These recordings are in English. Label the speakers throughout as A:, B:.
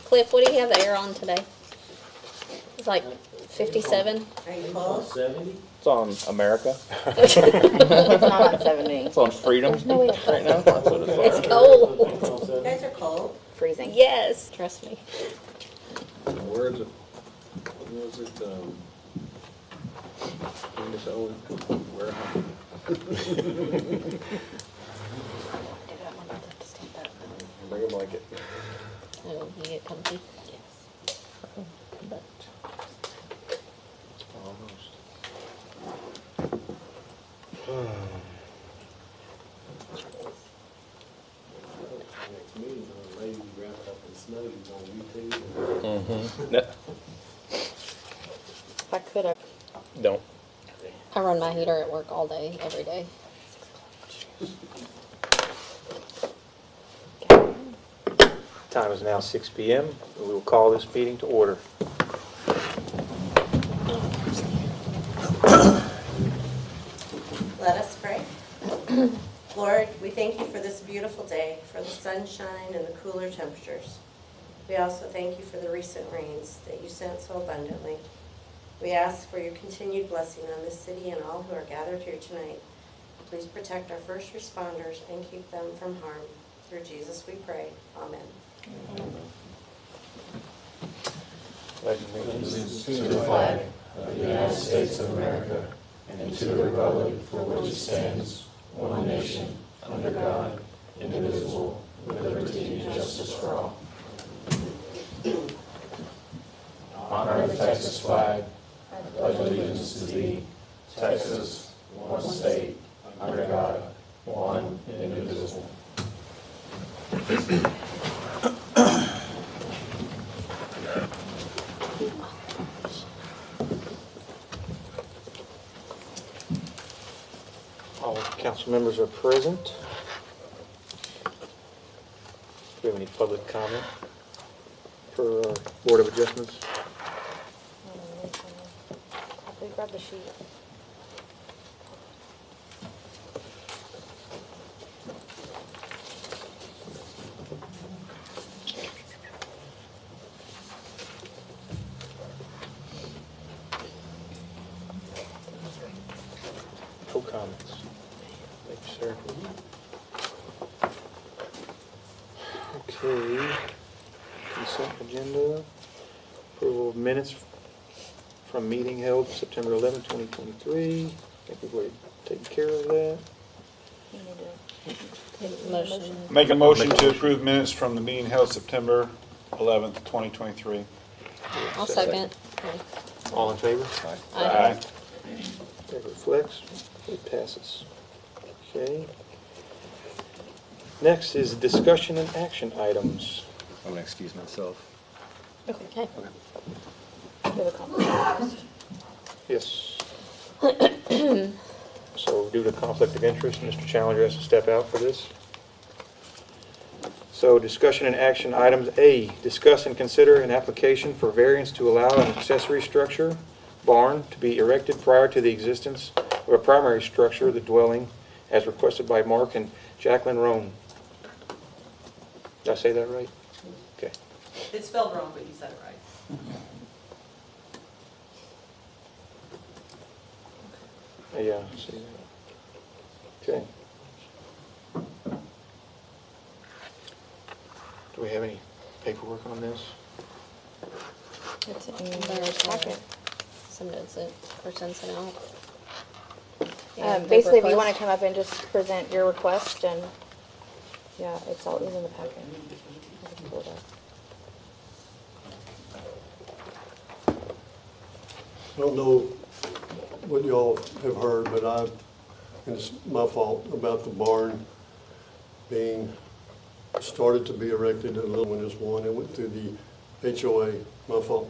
A: Cliff, what do you have the air on today? It's like 57.
B: Are you close?
C: 70?
D: It's on America.
E: It's not on 70.
D: It's on freedom right now. That's what it's on.
A: It's cold.
B: You guys are cold.
E: Freezing.
A: Yes, trust me.
C: Where is it? What was it? In this old warehouse?
D: Bring a blanket.
A: Oh, you get comfy.
D: But almost.
C: Next meeting, lady wrapped up in snow on YouTube.
D: No,
E: If I could, I
D: don't.
A: I run my heater at work all day, every day.
F: Time is now 6 p.m. We will call this meeting to order.
B: Let us pray. Lord, we thank you for this beautiful day, for the sunshine and the cooler temperatures. We also thank you for the recent rains that you sent so abundantly. We ask for your continued blessing on this city and all who are gathered here tonight. Please protect our first responders and keep them from harm. Through Jesus we pray. Amen.
F: Pledge allegiance
G: To the flag of the United States of America and to the republic for which it stands, one nation, under God, indivisible, with liberty and justice for all. Honor the Texas flag. I pledge allegiance to thee, Texas, one state, under God, one indivisible.
F: All council members are present. Do we have any public comment for our Board of Adjustments?
E: probably grab the sheet.
F: No comments. Thank you, sir. Okay. Consent agenda. Approval of minutes from meeting held September 11, 2023. I think we've already taken care of that.
E: You need to
A: Motion.
H: Make a motion to approve minutes from the meeting held September 11th, 2023.
A: I'll second.
F: All in favor?
A: Aye.
F: That reflects. It passes. Okay. Next is discussion and action items.
D: I'm gonna excuse myself.
A: Okay.
E: give a comment.
F: Yes. So due to conflict of interest, Mr. Challenger has to step out for this. So discussion and action items. A, discuss and consider an application for variance to allow an accessory structure, barn, to be erected prior to the existence of a primary structure, the dwelling, as requested by Mark and Jacqueline Roan. Did I say that right? Okay.
I: It's spelled wrong, but you said it right.
F: Yeah, I see that. Okay. Do we have any paperwork on this?
E: It's in
A: There's
E: the packet.
A: some notes that person sent out.
E: Basically, if you want to come up and just present your request, and yeah, it's all in the packet. I can pull it up.
G: I don't know what y'all have heard, but it's my fault about the barn being started to be erected. A little one is one. It went through the HOA. My fault.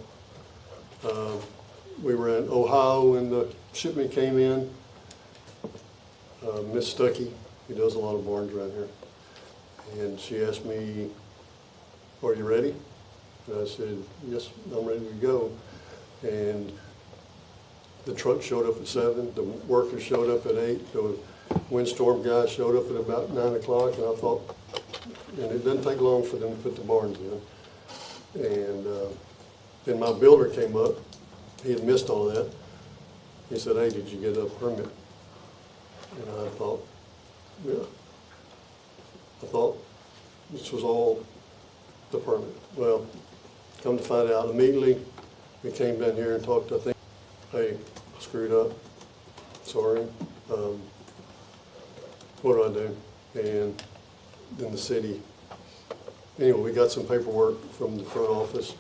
G: We were in Ohio when the shipment came in. Miss Stuckey, who does a lot of barns around here, and she asked me, "Are you ready?" And I said, "Yes, I'm ready to go." And the truck showed up at 7, the workers showed up at 8, the windstorm guy showed up at about 9 o'clock, and I thought, and it doesn't take long for them to put the barns in. And then my builder came up, he had missed all that. He said, hey, did you get a permit? And I thought, yeah. I thought this was all the permit. Well, come to find out, immediately we came down here and talked, I think, hey, screwed up, sorry. What do I do? And then the city, anyway, we got some paperwork from the front office,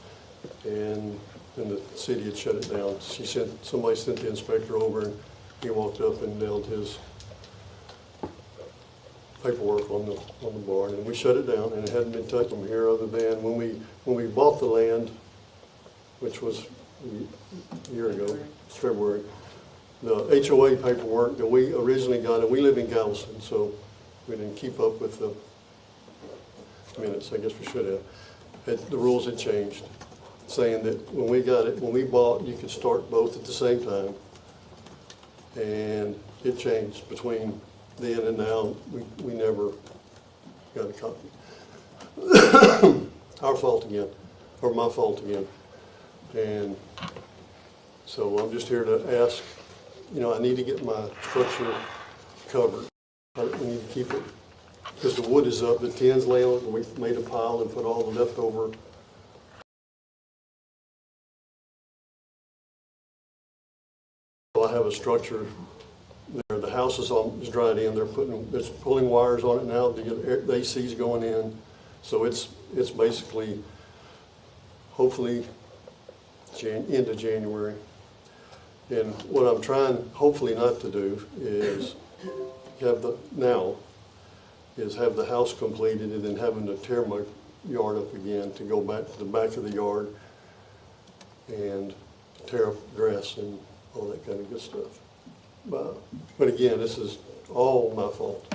G: and then the city had shut it down. Somebody sent the inspector over, and he walked up and nailed his paperwork on the barn, and we shut it down, and it hadn't been touched from here other than when we bought the land, which was a year ago, it's February. The HOA paperwork that we originally got, and we live in Galveston, so we didn't keep up with the minutes. I guess we should have. The rules had changed, saying that when we bought, you could start both at the same time, and it changed between then and now. We never got a copy. Our fault again, or my fault again. And so I'm just here to ask, I need to get my structure covered. We need to keep it, because the wood is up, the tin's laying on it, we made a pile and put all the leftover. I have a structure there. The house is dried in. They're pulling wires on it now to get the AC's going in. So it's basically, hopefully, end of January. And what I'm trying, hopefully not to do, is have the house completed and then having to tear my yard up again to go back to the back of the yard and tear up grass and all that kind of good stuff. But again, this is all my fault.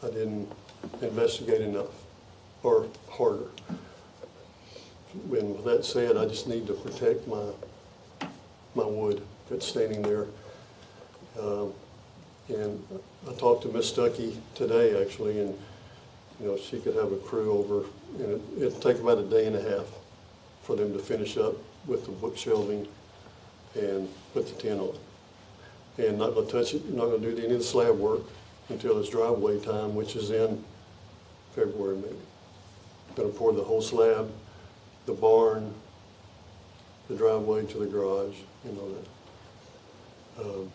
G: I didn't investigate enough or harder. And with that said, I just need to protect my wood that's standing there. And I talked to Miss Stuckey today, actually, and she could have a crew over, and it'd take about a day and a half for them to finish up with the book shelving and put the tin on. And not going to touch it, not going to do any of the slab work until it's driveway time, which is in February maybe. Going to pour the whole slab, the barn, the driveway to the garage, and all that.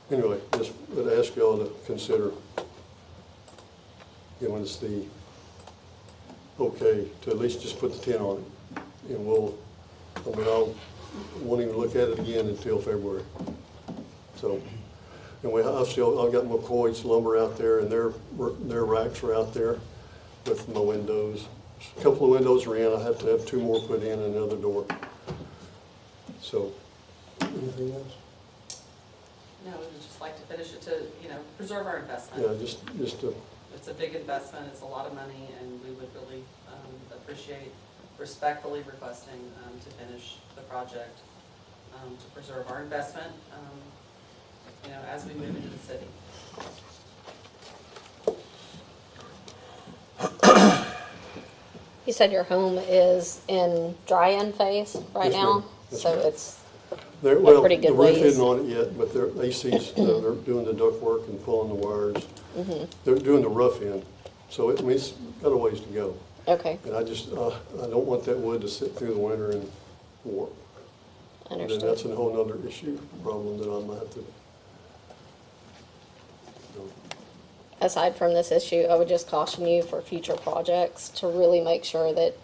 G: Anyway, just would ask y'all to consider giving us the okay to at least just put the tin on it. And I won't even look at it again until February. So, and I've got McCoy's lumber out there, and their racks are out there with my windows. A couple of windows are in. I have to have 2 more put in and another door. So, anything else?
I: No, we'd just like to finish it to, preserve our investment.
G: Yeah, just to.
I: It's a big investment, it's a lot of money, and we would really appreciate respectfully requesting to finish the project, to preserve our investment, as we move into the city.
A: You said your home is in dry-in phase right
G: Yes,
A: now,
G: ma'am. Yes,
A: so
G: ma'am.
A: it's
G: Well,
A: pretty good
G: the roof
A: ways.
G: isn't on it yet, but their ACs, they're doing the duct work and pulling the wires. They're doing the rough end, so it's got a ways to go.
A: okay.
G: And I don't want that wood to sit through the winter and warp. And then
A: Understood.
G: that's a whole nother issue, problem that I might have to.
A: Aside from this issue, I would just caution you for future projects to really make sure that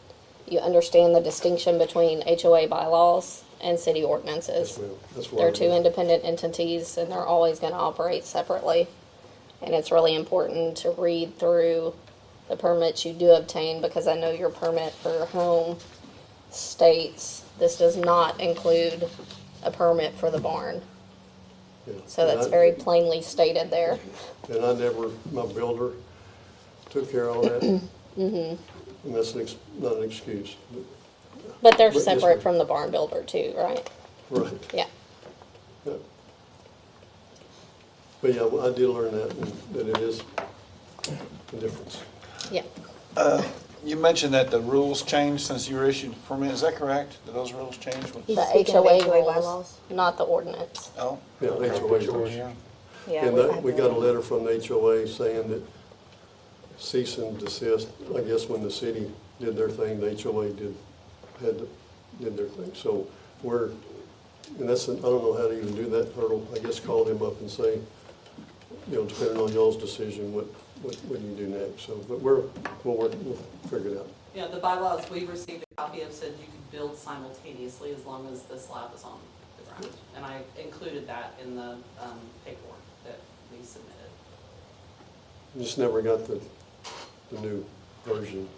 A: you understand the distinction between HOA bylaws and city ordinances.
G: Yes, ma'am. That's why.
A: They're 2 independent entities, and they're always going to operate separately. And it's really important to read through the permits you do obtain, because I know your permit for your home states this does not include a permit for the barn.
G: Yeah.
A: So that's very plainly stated there.
G: And my builder took care of all that. And that's not an excuse.
A: But they're
G: But yes,
A: separate
G: ma'am.
A: from the barn builder too, right?
G: Right.
A: Yeah.
G: Yeah. But yeah, I did learn that it is a difference.
A: Yeah.
H: You mentioned that the rules changed since you were issued the permit, is that correct? Did those rules change?
E: He's
A: The
E: speaking of
A: HOA
E: HOA
A: rules,
E: bylaws.
A: not the ordinance.
H: Oh,
G: Yeah, HOA rules.
H: yeah.
E: Yeah.
G: And
E: we
G: that,
E: have
G: we
E: to-
G: got a letter from the HOA saying that cease and desist, I guess when the city did their thing, the HOA did their thing. So we're, and that's, I don't know how to even do that hurdle. I guess call them up and say, you know, depending on y'all's decision, what do you do next? So, but we'll figure it out.
I: Yeah, the bylaws we received a copy of said you could build simultaneously as long as the slab is on the ground. And I included that in the paperwork that we submitted.
G: Just never got the new version.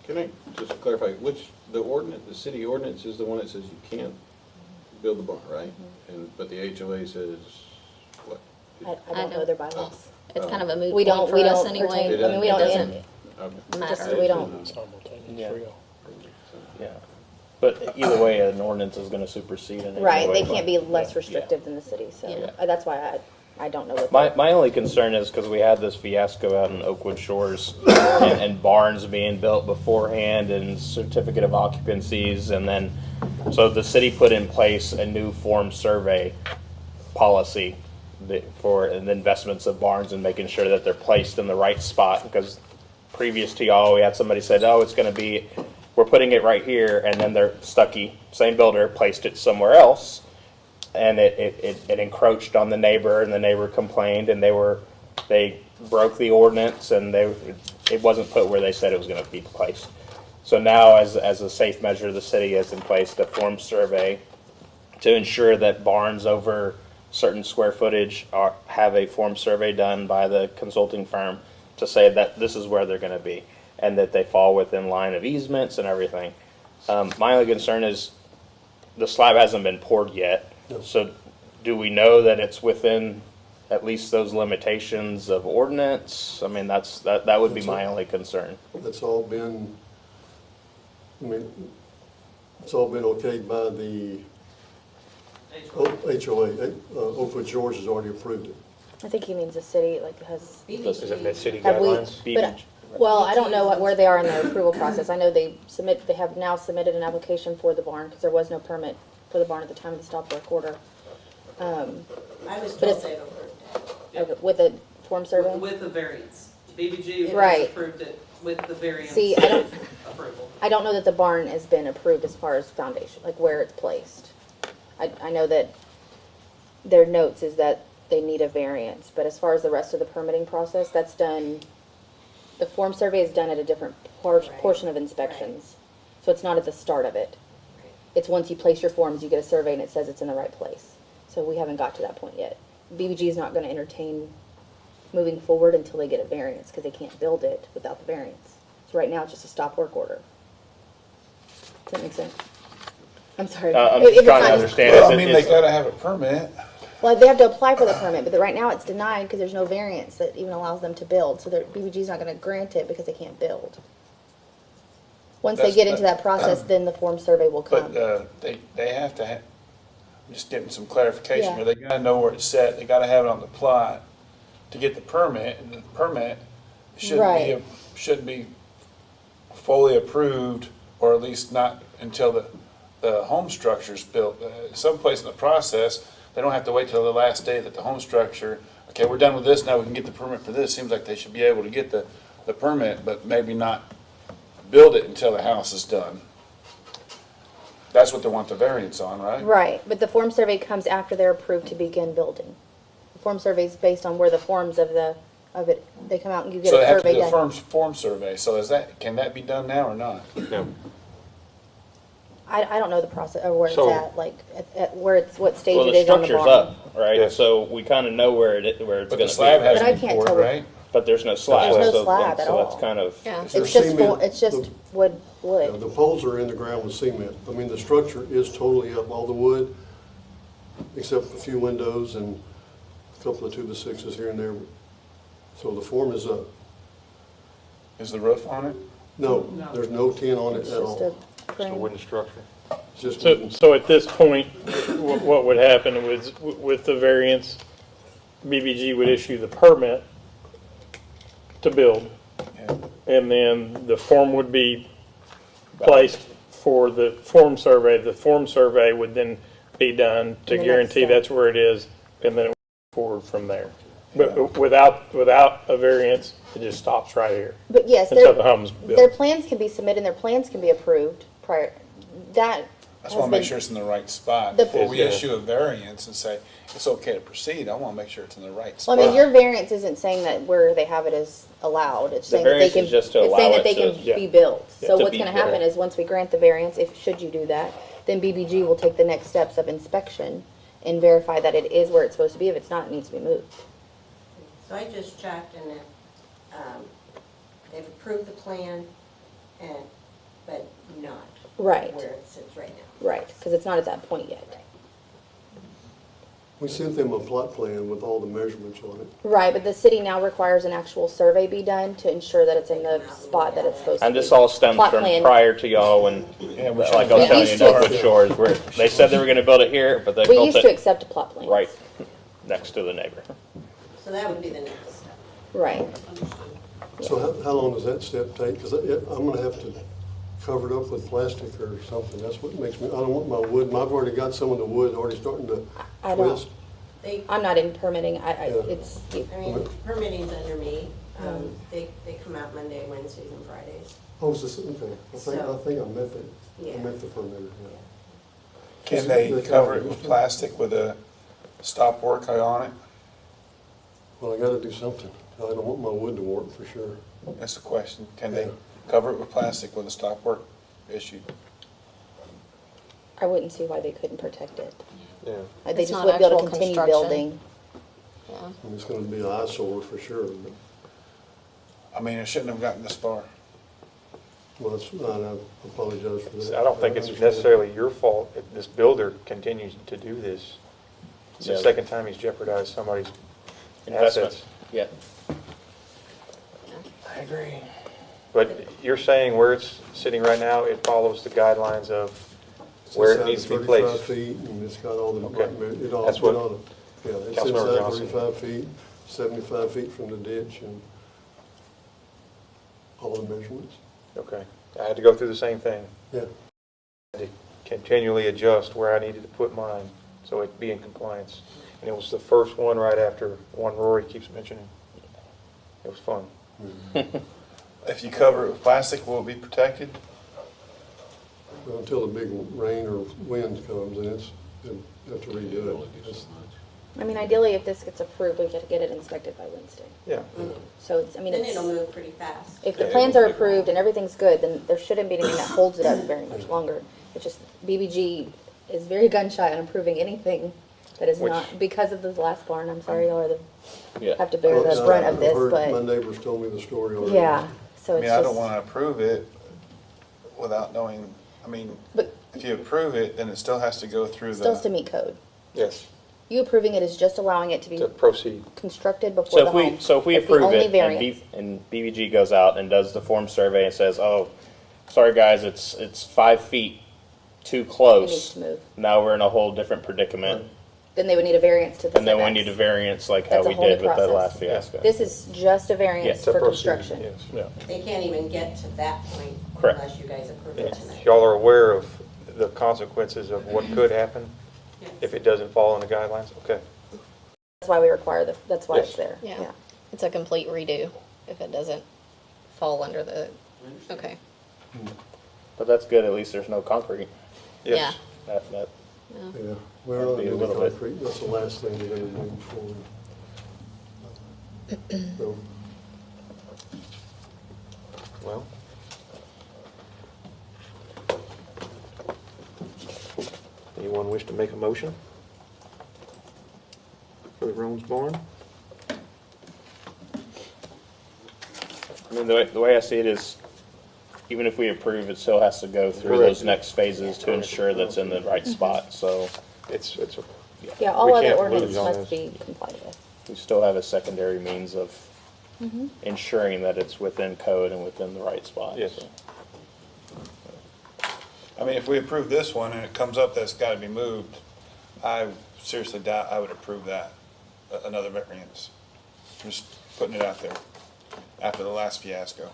J: Can I just clarify, the ordinance, the city ordinance is the one that says you can't build the barn, right? But the HOA says what?
E: I don't know their bylaws.
A: It's kind of a moot
E: We
A: point
E: don't,
A: for
E: we
A: us
E: don't
A: anyway.
E: pertain, I mean, we
A: It
E: don't,
A: doesn't
J: Okay.
A: matter.
E: we don't,
D: Yeah. Yeah. But either way, an ordinance is gonna supersede an HOA.
E: right, they can't be less
D: Yeah.
E: restrictive than the city, so
A: Yeah.
E: that's why I don't know what.
D: My only concern is because we had this fiasco out in Oakwood Shores and barns being built beforehand and certificate of occupancies, and then so the city put in place a new form survey policy for the investments of barns and making sure that they're placed in the right spot, because previous to y'all we had somebody said, oh, it's going to be, we're putting it right here, and then they're Stuckey, same builder, placed it somewhere else, and it encroached on the neighbor, and the neighbor complained, and they broke the ordinance, and it wasn't put where they said it was going to be placed. So now, as a safe measure, the city has in place a form survey to ensure that barns over certain square footage have a form survey done by the consulting firm to say that this is where they're going to be, and that they fall within line of easements and everything. My only concern is the slab hasn't been poured yet.
G: No.
D: So do we know that it's within at least those limitations of ordinance? I mean, that would be my only concern.
G: That's all been, I mean, it's all been okayed by the HOA. Oakwood Shores has already approved it.
E: I think he means the city, like, has,
D: Is it the city
E: have we,
D: guidelines?
E: but, well, I don't know where they are in their approval process. I know they have now submitted an application for the barn, because there was no permit for the barn at the time of the stop work order.
B: I was
E: But
B: told
E: it's-
B: they've approved it.
E: Like, with a form survey?
I: With the variance. BBG has
E: Right.
I: approved it with the variance
E: See, I
I: approval.
E: don't know that the barn has been approved as far as foundation, like where it's placed. I know that their notes is that they need a variance, but as far as the rest of the permitting process, that's done, the form survey is done at a different portion of inspections. So it's not at the start of it. It's once you place your forms, you get a survey and it says it's in the right place. So we haven't got to that point yet. BBG is not going to entertain moving forward until they get a variance, because they can't build it without the variance. So right now, it's just a stop work order. Does that make sense? I'm sorry.
D: I'm
E: If
D: just
E: it's
D: trying to
E: not-
D: understand.
H: Well,
D: Is
H: I
D: it-
H: mean,
D: is-
H: they gotta have a permit.
E: Well, they have to apply for the permit, but right now it's denied because there's no variance that even allows them to build. So BBG's not going to grant it because they can't build. Once they
H: That's-
E: get into that process, then the form survey will come.
H: But they have to have, I'm just getting some clarification
E: Yeah.
H: here. They gotta know where it's set. They gotta have it on the plot to get the permit. And the permit
E: Right.
H: shouldn't be fully approved, or at least not until the home structure's built. Someplace in the process, they don't have to wait till the last day that the home structure, okay, we're done with this, now we can get the permit for this. Seems like they should be able to get the permit, but maybe not build it until the house is done. That's what they want the variance on, right?
E: Right, but the form survey comes after they're approved to begin building. The form survey is based on where the forms of it, they come out and you get
H: So
E: a
H: they have to
E: survey
H: do a
E: done.
H: form survey, so can that be done now or not?
J: No.
E: I don't know the process, or where it's
F: So-
E: at, like, at where it's, what stage
D: Well,
E: it
D: the
E: is on the
D: structure's
E: barn.
D: up, right?
F: Yes.
D: So we kind of know where it's
H: But
D: going
H: the
D: to
H: slab
D: be.
E: But I
H: hasn't been
E: can't
H: poured,
E: tell what-
H: right?
D: But there's no slab.
E: There's no
D: so-
E: slab at
D: so
E: all.
D: that's kind of.
A: Yeah.
G: There's
E: It's just,
G: cement.
E: it's just wood.
G: Yeah, the poles are in the ground with cement. I mean, the structure is totally up, all the wood, except a few windows and a couple of 2x6s here and there. So the form is up.
H: Is the roof on it?
G: No, there's no tin on it
E: It's
G: at
E: just
G: all.
E: a
F: It's a
E: frame.
F: wooden structure.
G: It's just
K: So,
G: wooden.
K: so at this point, what would happen with the variance, BBG would issue the permit to build,
H: Yeah.
K: and then the form would be placed for the form survey. The form survey would then be done to
E: The next
K: guarantee
E: step.
K: that's where it is, and then it would move forward from there. But without a variance, it just stops right here
E: But yes,
K: until the home's
E: their
K: built.
E: plans can be submitted and their plans can be approved prior. That
H: I just
E: has
H: want to make
E: been-
H: sure it's in the right spot.
E: The-
H: Before we
F: Yeah.
H: issue a variance and say, it's okay to proceed, I want to make sure it's in the right
E: Well,
H: spot.
E: I mean, your variance isn't saying that where they have it is allowed. It's
D: The
E: saying that they
D: variance
E: can.
D: is just to
E: It's saying
D: allow
E: that they
D: it
E: can
D: to-
E: be built. So
D: to
E: what's
D: be
E: going to happen
D: built.
E: is once we grant the variance, if should you do that, then BBG will take the next steps of inspection and verify that it is where it's supposed to be. If it's not, it needs to be moved.
B: So I just checked and it, they've approved the plan and, but not
E: Right.
B: where it sits right now.
E: Right, because it's not at that point yet.
G: We sent them a plot plan with all the measurements on it.
E: Right, but the city now requires an actual survey be done to ensure that it's in the spot that it's supposed to be.
D: And this all stems
E: Plot
D: from
E: plan.
D: prior to y'all when,
H: Yeah, we
D: like
H: should-
D: I was
E: We
D: telling you,
E: used to-
D: Oakwood Shores, where they said they were gonna build it here, but they
E: We
D: built
E: used to
D: it
E: accept a plot plan.
D: right next to the neighbor.
B: So that would be the next step.
E: Right.
G: So how long does that step take? Because I'm gonna have to cover it up with plastic or something. That's what makes me, I don't want my wood, I've already got some of the wood already starting to
E: I don't,
G: twist.
B: They,
E: I'm not in permitting.
G: Yeah.
E: It's,
B: I mean, permitting's under me. They come out Monday, Wednesdays, and Fridays.
G: Oh, is this, okay. I think I meant that.
B: Yeah.
G: I meant the fermenter, yeah.
H: Can they cover it with plastic with a stop work on it?
G: Well, I gotta do something. I don't want my wood to warp for sure.
H: That's the question. Can they cover it with plastic with a stop work issued?
E: I wouldn't see why they couldn't protect it.
F: Yeah.
E: They
A: It's
E: just
A: not
E: wouldn't be able to
A: actual
E: continue
A: construction.
E: building.
A: Yeah.
G: And it's gonna be an eyesore for sure, but,
H: I mean, it shouldn't have gotten this far.
G: well, it's, I apologize for that.
F: I don't think it's necessarily your fault if this builder continues to do this. It's the
D: Yeah.
F: second time he's jeopardized somebody's
D: Investment.
F: assets.
D: Yeah. I agree.
F: But you're saying where it's sitting right now, it follows the guidelines of where it
G: It's
F: needs to be
G: inside
F: placed?
G: 35 feet, and it's got all the,
F: Okay.
G: it all,
F: That's what
G: yeah, it's
F: Councilmember
G: inside
F: Johnson-
G: 35 feet, 75 feet from the ditch, and all the measurements.
F: Okay. I had to go through the same thing.
G: Yeah.
F: I had to continually adjust where I needed to put mine so it'd be in compliance. And it was the first one right after one Rory keeps mentioning. It was fun.
H: If you cover it with plastic, will it be protected?
G: Well, until the big rain or wind comes, and they'll have to redo it. It's-
E: I mean, ideally, if this gets approved, we get to get it inspected by Wednesday.
F: Yeah.
E: So it's, I mean,
B: Then
E: it's,
B: it'll move pretty fast.
E: if the
H: Yeah,
E: plans
H: it'll
E: are
H: take
E: approved and everything's good, then there shouldn't be anything that holds it up very much longer. It's just BBG is very gun shy on approving anything that is
F: Which-
E: not, because of this last barn, I'm sorry, y'all are the,
D: Yeah.
E: have to bear the
G: Well,
E: brunt of
G: I've
E: this,
G: heard- My
E: but,
G: neighbors told me the story already.
E: yeah, so
H: I
E: it's
H: mean, I don't
E: just,
H: want to approve it without knowing, I mean,
E: but
H: if you approve it, then it still has to go through
E: still has to
H: the,
E: meet code.
F: Yes.
E: You approving it is just allowing it to be
F: To proceed.
E: constructed before
D: So
E: the
D: if we,
E: home.
D: so if we
E: That's the
D: approve
E: only
D: it
E: variance.
D: and BBG goes out and does the form survey and says, oh, sorry guys, it's 5 feet too
E: It needs
D: close.
E: to move.
D: Now we're in a whole different predicament.
E: Then they would need a variance to the
D: And then we
E: setbacks.
D: need a variance like how
E: That's a
D: we
E: whole new
D: did with the
E: process.
D: last fiasco.
E: This is just a variance
F: To
E: for
F: proceed,
E: construction.
F: yes.
D: Yeah.
B: They can't even get to that point
D: Correct.
B: unless you guys approve
F: And
B: it tonight.
F: y'all are aware of the consequences of what could happen
B: Yes.
F: if it doesn't fall in the guidelines? Okay.
E: That's why we require that's why
F: Yes.
E: it's there.
A: Yeah. It's a complete redo if it doesn't fall under the, okay.
D: But that's good, at least there's no concrete.
F: Yes.
D: That,
G: Yeah, we're
D: That'd
G: not
D: be a
G: doing
D: little bit.
G: concrete, that's the last thing we're gonna do before we. So,
F: Well. Anyone wish to make a motion for the Rome's barn?
D: I mean, the way I see it is, even if we approve, it still has to go through
F: Correct.
D: those next phases to ensure that's in the right spot. So
F: It's a,
E: Yeah, all
F: We
E: other
F: can't
E: ordinances
F: lose on
E: must
F: this.
E: be complied with.
D: we still have a secondary means of ensuring that it's within code and within the right spot.
F: Yes.
D: So.
H: I mean, if we approve this one and it comes up that's got to be moved, I seriously doubt I would approve that, another variance. Just putting it out there after the last fiasco.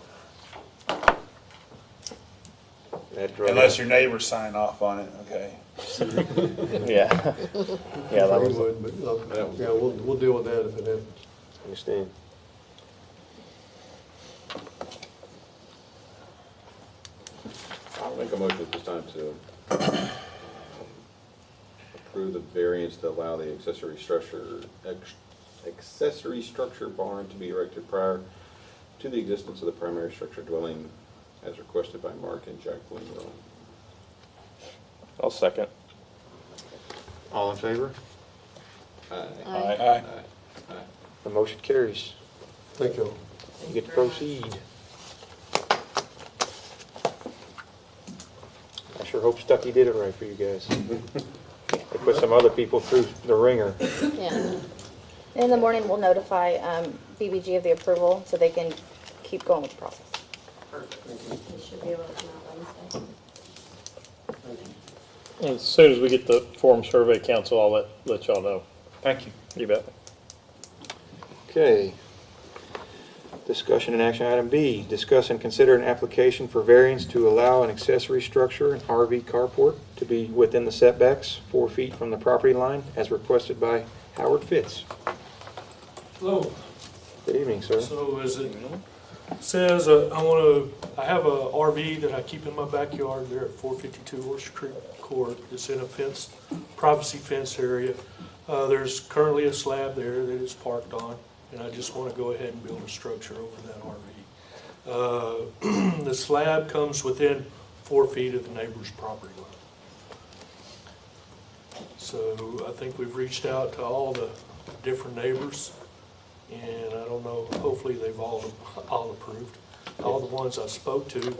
F: That drove
H: Unless
F: up.
H: your neighbors sign off on it, okay.
D: Yeah. Yeah, that
G: We
D: was,
G: would, but, yeah, we'll deal with that if it happens.
F: Understand.
J: I'll make a motion at this time to approve the variance to allow the accessory structure barn to be erected prior to the existence of the primary structure dwelling as requested by Mark and Jacqueline Rowan.
D: I'll second.
F: All in favor?
J: Aye.
H: Aye.
J: Aye.
F: The motion carries.
G: Thank you.
F: You get to proceed. I sure hope Stuckey did it right for you guys. They put some other people through the ringer.
A: Yeah.
E: In the morning, we'll notify BBG of the approval so they can keep going with the process.
B: We should be able to come out Wednesday.
K: As soon as we get the form survey council, I'll let y'all know.
H: Thank you.
K: You bet.
F: Okay. Discussion and action item B, discuss and consider an application for variance to allow an accessory structure, an RV carport, to be within the setbacks 4 feet from the property line as requested by Howard Fitz.
L: Hello.
F: Good evening, sir.
L: So as it says, I have a RV that I keep in my backyard there at 452 Horse Creek Court. It's in a fence, privacy fence area. There's currently a slab there that it's parked on, and I just want to go ahead and build a structure over that RV. The slab comes within 4 feet of the neighbor's property line. So I think we've reached out to all the different neighbors, and I don't know, hopefully they've all approved. All the ones I spoke to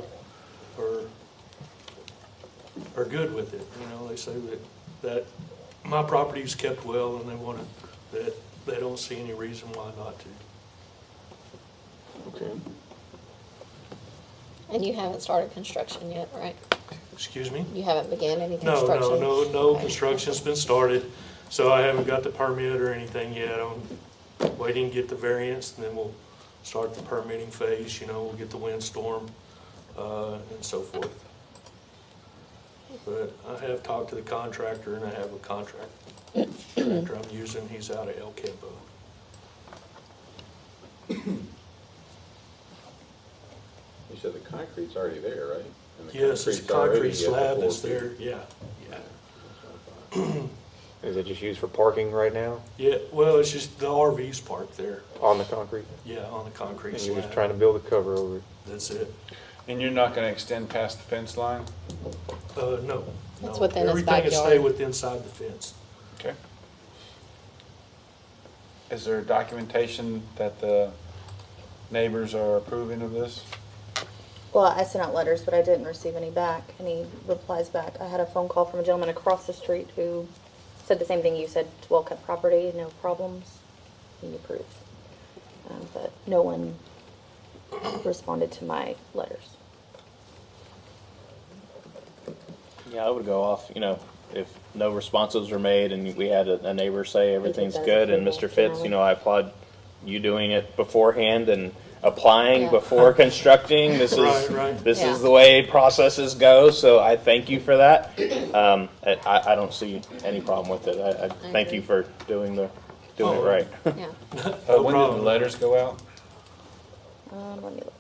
L: are good with it. You know, they say that my property's kept well, and that they don't see any reason why not to.
F: Okay.
A: And you haven't started construction yet, right?
L: Excuse me?
A: You haven't began any construction?
L: No,
A: Okay.
L: construction's been started, so I haven't got the permit or anything yet. I'm waiting to get the variance, and then we'll start the permitting phase, you know, we'll get the windstorm, and so forth. But I have talked to the contractor, and I have a contractor I'm using, he's out of El Campo.
J: You said the concrete's already there, right? And the
L: Yes, it's a
J: concrete's already
L: concrete
J: at the
L: slab
J: 4
L: that's
J: feet.
L: there, yeah.
F: Is it just used for parking right now
L: Yeah, well, it's just the RV's parked there,
F: on the concrete?
L: yeah, on the concrete
F: And you're just
L: slab.
F: trying to build a cover over it?
L: That's it.
H: And you're not gonna extend past the fence line?
L: No.
A: It's
L: no.
A: within his
L: Everything will stay
A: backyard.
L: within inside the fence.
H: Okay. Is there documentation that the neighbors are approving of this?
E: Well, I sent out letters, but I didn't receive any back, any replies back. I had a phone call from a gentleman across the street who said the same thing you said, it's well-kept property, no problems, he approves. But no one responded to my letters.
D: Yeah, I would go off, if no responses were made and we had a neighbor say everything's
E: that as
D: good, and
E: approval
D: Mr. Fitz,
E: generally.
D: I applaud you doing it beforehand and applying
A: Yeah.
D: before constructing. This
L: Right.
D: This
A: Yeah.
D: is the way processes go, so I thank you for that. I don't see any problem with it. I thank
A: agree.
D: you for doing it
L: Oh,
D: right.
A: Yeah.
L: No
H: When did the
L: problem.
H: letters go out?
E: Let me look.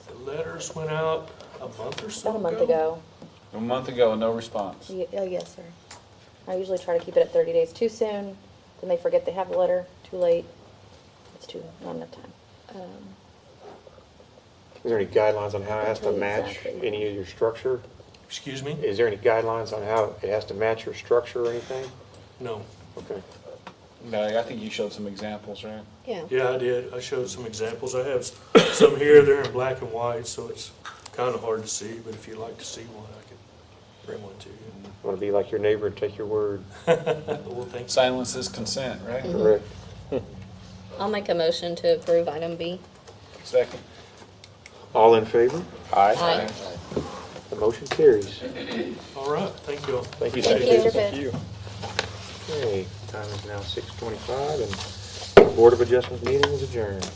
L: The letters went out a month or so
E: About a month ago.
H: A month ago and no response.
E: Oh, yes, sir. I usually try to keep it at 30 days. Too soon, then they forget they have the letter. Too late, it's not enough time.
F: Is there any guidelines on how it has to
E: Tell you
F: match
E: exactly.
F: any of your structure?
L: Excuse me?
F: Is there any guidelines on how it has to match your structure or anything?
L: No.
F: Okay.
H: No, I think you showed some examples, right?
A: Yeah.
L: Yeah, I did. I showed some examples. I have some here, they're in black and white, so it's kind of hard to see, but if you'd like to see one, I could bring one to you.
F: Want to be like your neighbor and take your word?
L: Well, thanks.
H: Silence is consent, right?
F: Correct.
A: I'll make a motion to approve item B.
H: Second.
F: All in favor?
A: Aye.
F: The motion carries.
L: All right, thank you all.
F: Thank you,
A: Thank
F: sir.
A: you.
E: Mr. Fitz.
F: Okay, time is now 6:25 and Board of Adjustment meeting is adjourned.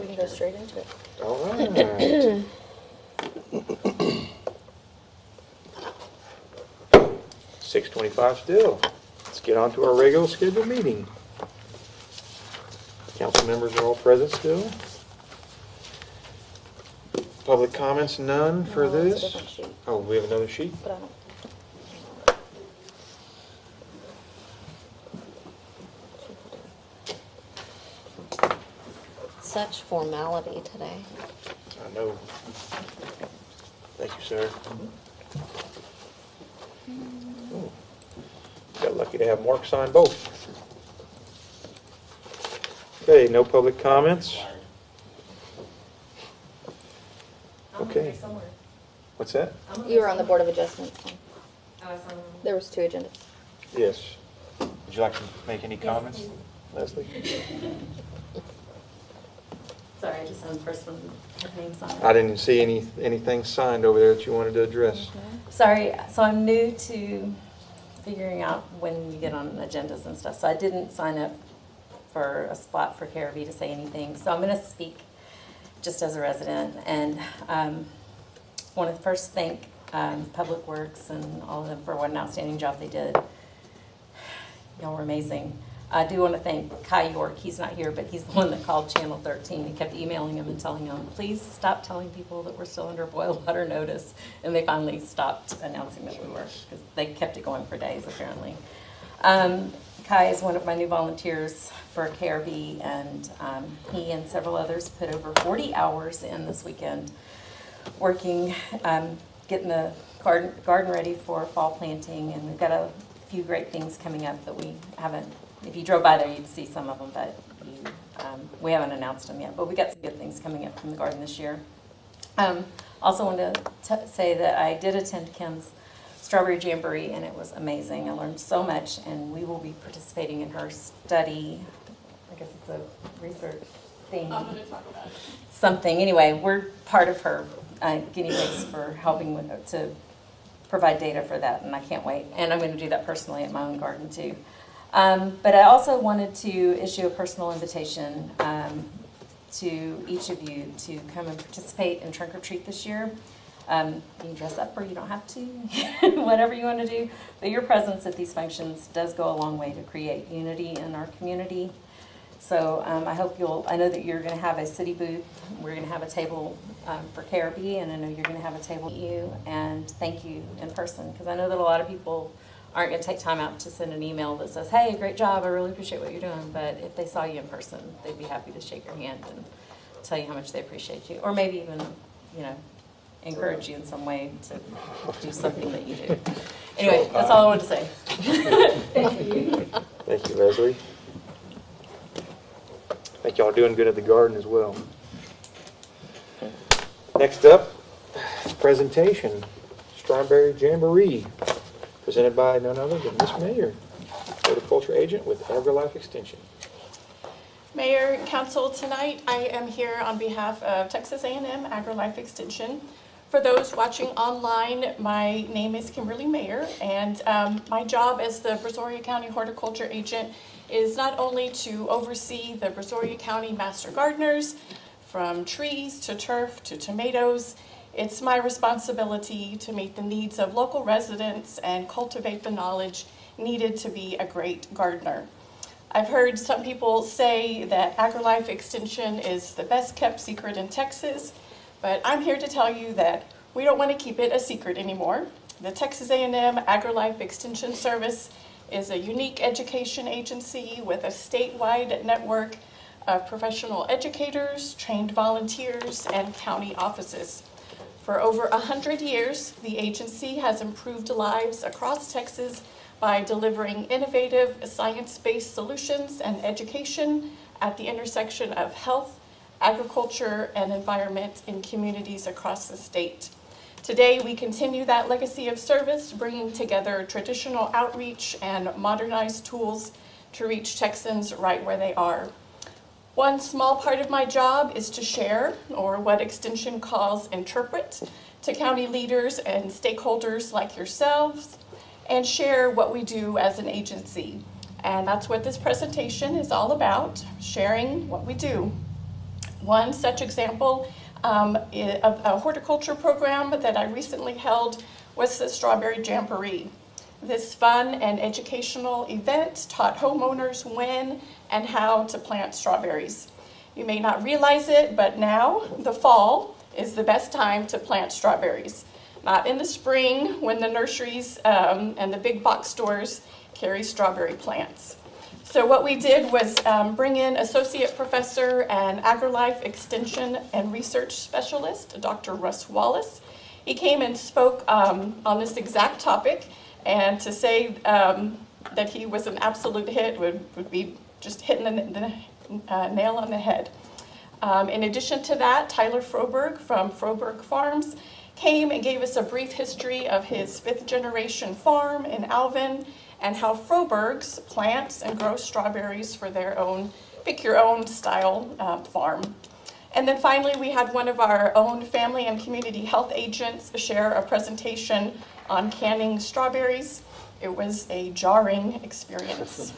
E: We can go straight into it.
F: All right. 6:25 still. Let's get on to our regular scheduled meeting. Council members are all present still. Public comments, none for
E: No, it's a
F: this.
E: different sheet,
F: Oh, we have another sheet?
E: but I don't.
A: Such formality today.
F: I know. Thank you, sir. Ooh. Got lucky to have Mark sign both. Okay, no public comments. Okay. What's that?
E: You were on the Board of Adjustments. There was 2 agendas.
F: Yes. Would you like to make any comments, Leslie?
M: Sorry, I just on the first one, her name's on it.
F: I didn't see anything signed over there that you wanted to address.
M: Sorry, so I'm new to figuring out when you get on agendas and stuff, so I didn't sign up for a spot for KRV to say anything. So I'm going to speak just as a resident, and want to first thank Public Works and all of them for what an outstanding job they did. Y'all were amazing. I do want to thank Kai York. He's not here, but he's the one that called Channel 13. He kept emailing him and telling him, please stop telling people that we're still under boil water notice. And they finally stopped announcing that we were, because they kept it going for days, apparently. Kai is one of my new volunteers for KRB, and he and several others put over 40 hours in this weekend working, getting the garden ready for fall planting, and we've got a few great things coming up that we haven't. If you drove by there, you'd see some of them, but we haven't announced them yet. But we got some good things coming up from the garden this year. Also wanted to say that I did attend Kim's Strawberry Jamboree, and it was amazing. I learned so much, and we will be participating in her study. I guess it's a research thing. I'm going to talk about something. Anyway, we're part of her guinea pigs for helping to provide data for that, and I can't wait. And I'm going to do that personally at my own garden, too. But I also wanted to issue a personal invitation to each of you to come and participate in Trunk or Treat this year. You can dress up or you don't have to, whatever you want to do. But your presence at these functions does go a long way to create unity in our community. So I know that you're going to have a city booth. We're going to have a table for KRB, and I know you're going to have a table for you. And thank you in person, because I know that a lot of people aren't going to take time out to send an email that says, hey, great job, I really appreciate what you're doing. But if they saw you in person, they'd be happy to shake your hand and tell you how much they appreciate you. Or maybe even, encourage you in some way to do something that you do. Anyway, that's all I wanted to say. Thank you.
F: Thank you, Leslie. I think y'all are doing good at the garden as well. Next up, presentation, Strawberry Jamboree, presented by none other than Ms. Mayer, horticulture agent with AgriLife Extension.
N: Mayor and Council, tonight I am here on behalf of Texas A&M AgriLife Extension. For those watching online, my name is Kimberly Mayer, and my job as the Brazoria County horticulture agent is not only to oversee the Brazoria County master gardeners, from trees to turf to tomatoes. It's my responsibility to meet the needs of local residents and cultivate the knowledge needed to be a great gardener. I've heard some people say that AgriLife Extension is the best kept secret in Texas, but I'm here to tell you that we don't want to keep it a secret anymore. The Texas A&M AgriLife Extension Service is a unique education agency with a statewide network of professional educators, trained volunteers, and county offices. For over 100 years, the agency has improved lives across Texas by delivering innovative science-based solutions and education at the intersection of health, agriculture, and environment in communities across the state. Today, we continue that legacy of service, bringing together traditional outreach and modernized tools to reach Texans right where they are. One small part of my job is to share, or what Extension calls interpret, to county leaders and stakeholders like yourselves, and share what we do as an agency. And that's what this presentation is all about, sharing what we do. One such example of a horticulture program that I recently held was the Strawberry Jamboree. This fun and educational event taught homeowners when and how to plant strawberries. You may not realize it, but now, the fall, is the best time to plant strawberries. Not in the spring when the nurseries and the big box stores carry strawberry plants. So what we did was bring in Associate Professor and AgriLife Extension and Research Specialist, Dr. Russ Wallace. He came and spoke on this exact topic, and to say that he was an absolute hit would be just hitting the nail on the head. In addition to that, Tyler Froberg from Froberg Farms came and gave us a brief history of his 5th generation farm in Alvin and how Frobergs plants and grow strawberries for their own, pick your own style farm. And then finally, we had one of our own family and community health agents share a presentation on canning strawberries. It was a jarring experience.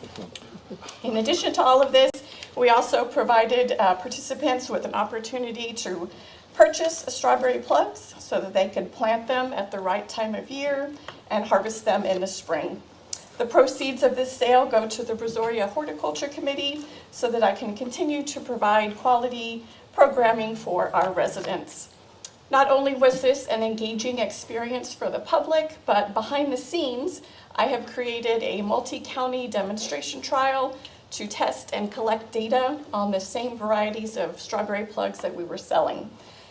N: In addition to all of this, we also provided participants with an opportunity to purchase strawberry plugs so that they could plant them at the right time of year and harvest them in the spring. The proceeds of this sale go to the Brazoria Horticulture Committee so that I can continue to provide quality programming for our residents. Not only was this an engaging experience for the public, but behind the scenes, I have created a multi-county demonstration trial to test and collect data on the same varieties of strawberry plugs that we were selling.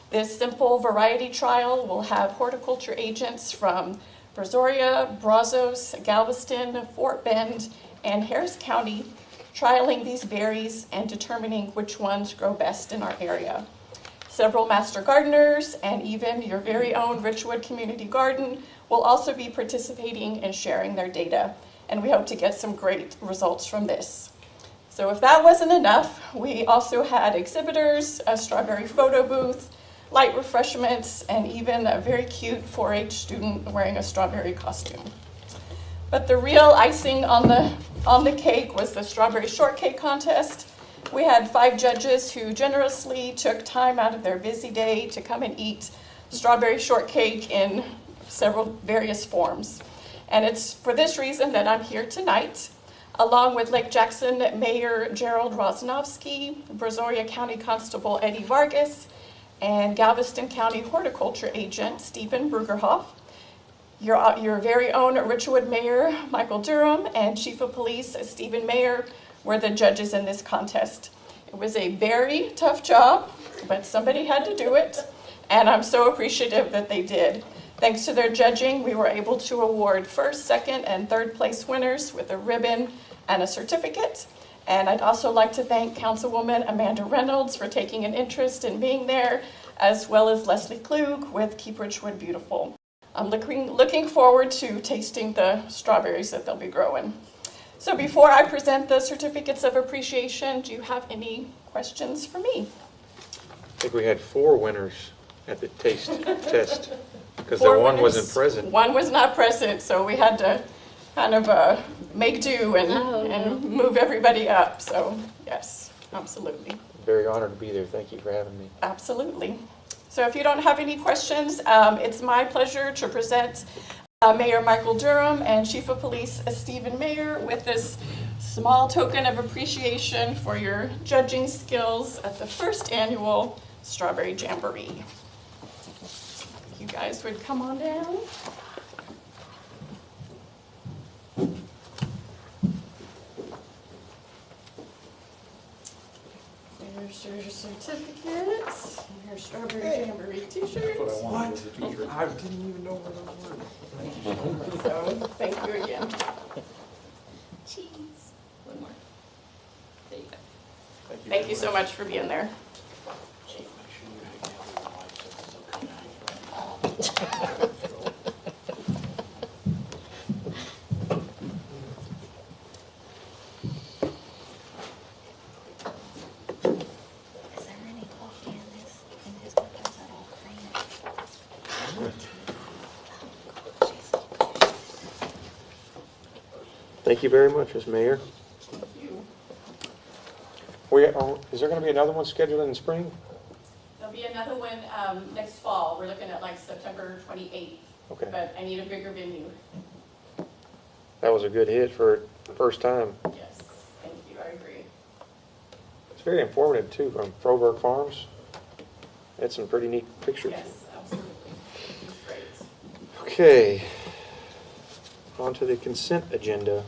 N: This simple variety trial will have horticulture agents from Brazoria, Brazos, Galveston, Fort Bend, and Harris County trialing these berries and determining which ones grow best in our area. Several master gardeners and even your very own Richwood Community Garden will also be participating and sharing their data, and we hope to get some great results from this. So if that wasn't enough, we also had exhibitors, a strawberry photo booth, light refreshments, and even a very cute 4-H student wearing a strawberry costume. But the real icing on the cake was the strawberry shortcake contest. We had 5 judges who generously took time out of their busy day to come and eat strawberry shortcake in several various forms. And it's for this reason that I'm here tonight, along with Lake Jackson Mayor Gerald Rosnovsky, Brazoria County Constable Eddie Vargas, and Galveston County Horticulture Agent Stephen Brugerhoff, your very own Richwood Mayor Michael Durham, and Chief of Police Stephen Mayer were the judges in this contest. It was a very tough job, but somebody had to do it, and I'm so appreciative that they did. Thanks to their judging, we were able to award 1st, 2nd, and 3rd place winners with a ribbon and a certificate. And I'd also like to thank Councilwoman Amanda Reynolds for taking an interest in being there, as well as Leslie Klug with Keep Richwood Beautiful. I'm looking forward to tasting the strawberries that they'll be growing. So before I present the certificates of appreciation, do you have any questions for me?
F: I think we had 4 winners at the taste test, because the
N: 4
F: one
N: winners.
F: wasn't present.
N: One was not present, so we had to kind of make do and move everybody up. So yes, absolutely.
F: Very honored to be there. Thank you for having me.
N: Absolutely. So if you don't have any questions, it's my pleasure to present Mayor Michael Durham and Chief of Police Stephen Mayer with this small token of appreciation for your judging skills at the 1st annual Strawberry Jamboree. You guys would come on down. There's your certificates, your Strawberry Jamboree t-shirts.
C: What? I didn't even know where those were.
N: So, thank you again. Cheese. One more. There you go. Thank you so much for being there.
F: Thank you very much, Ms. Mayor. Is there gonna be another one scheduled in the spring?
N: There'll be another one next fall. We're looking at like September 28th,
F: Okay,
N: but I need a bigger venue.
F: that was a good hit for the first time.
N: Yes, thank you, I agree.
F: It's very informative too, from Froberg Farms. Had some pretty neat pictures.
N: Yes, absolutely. It's great.
F: Okay, on to the consent agenda.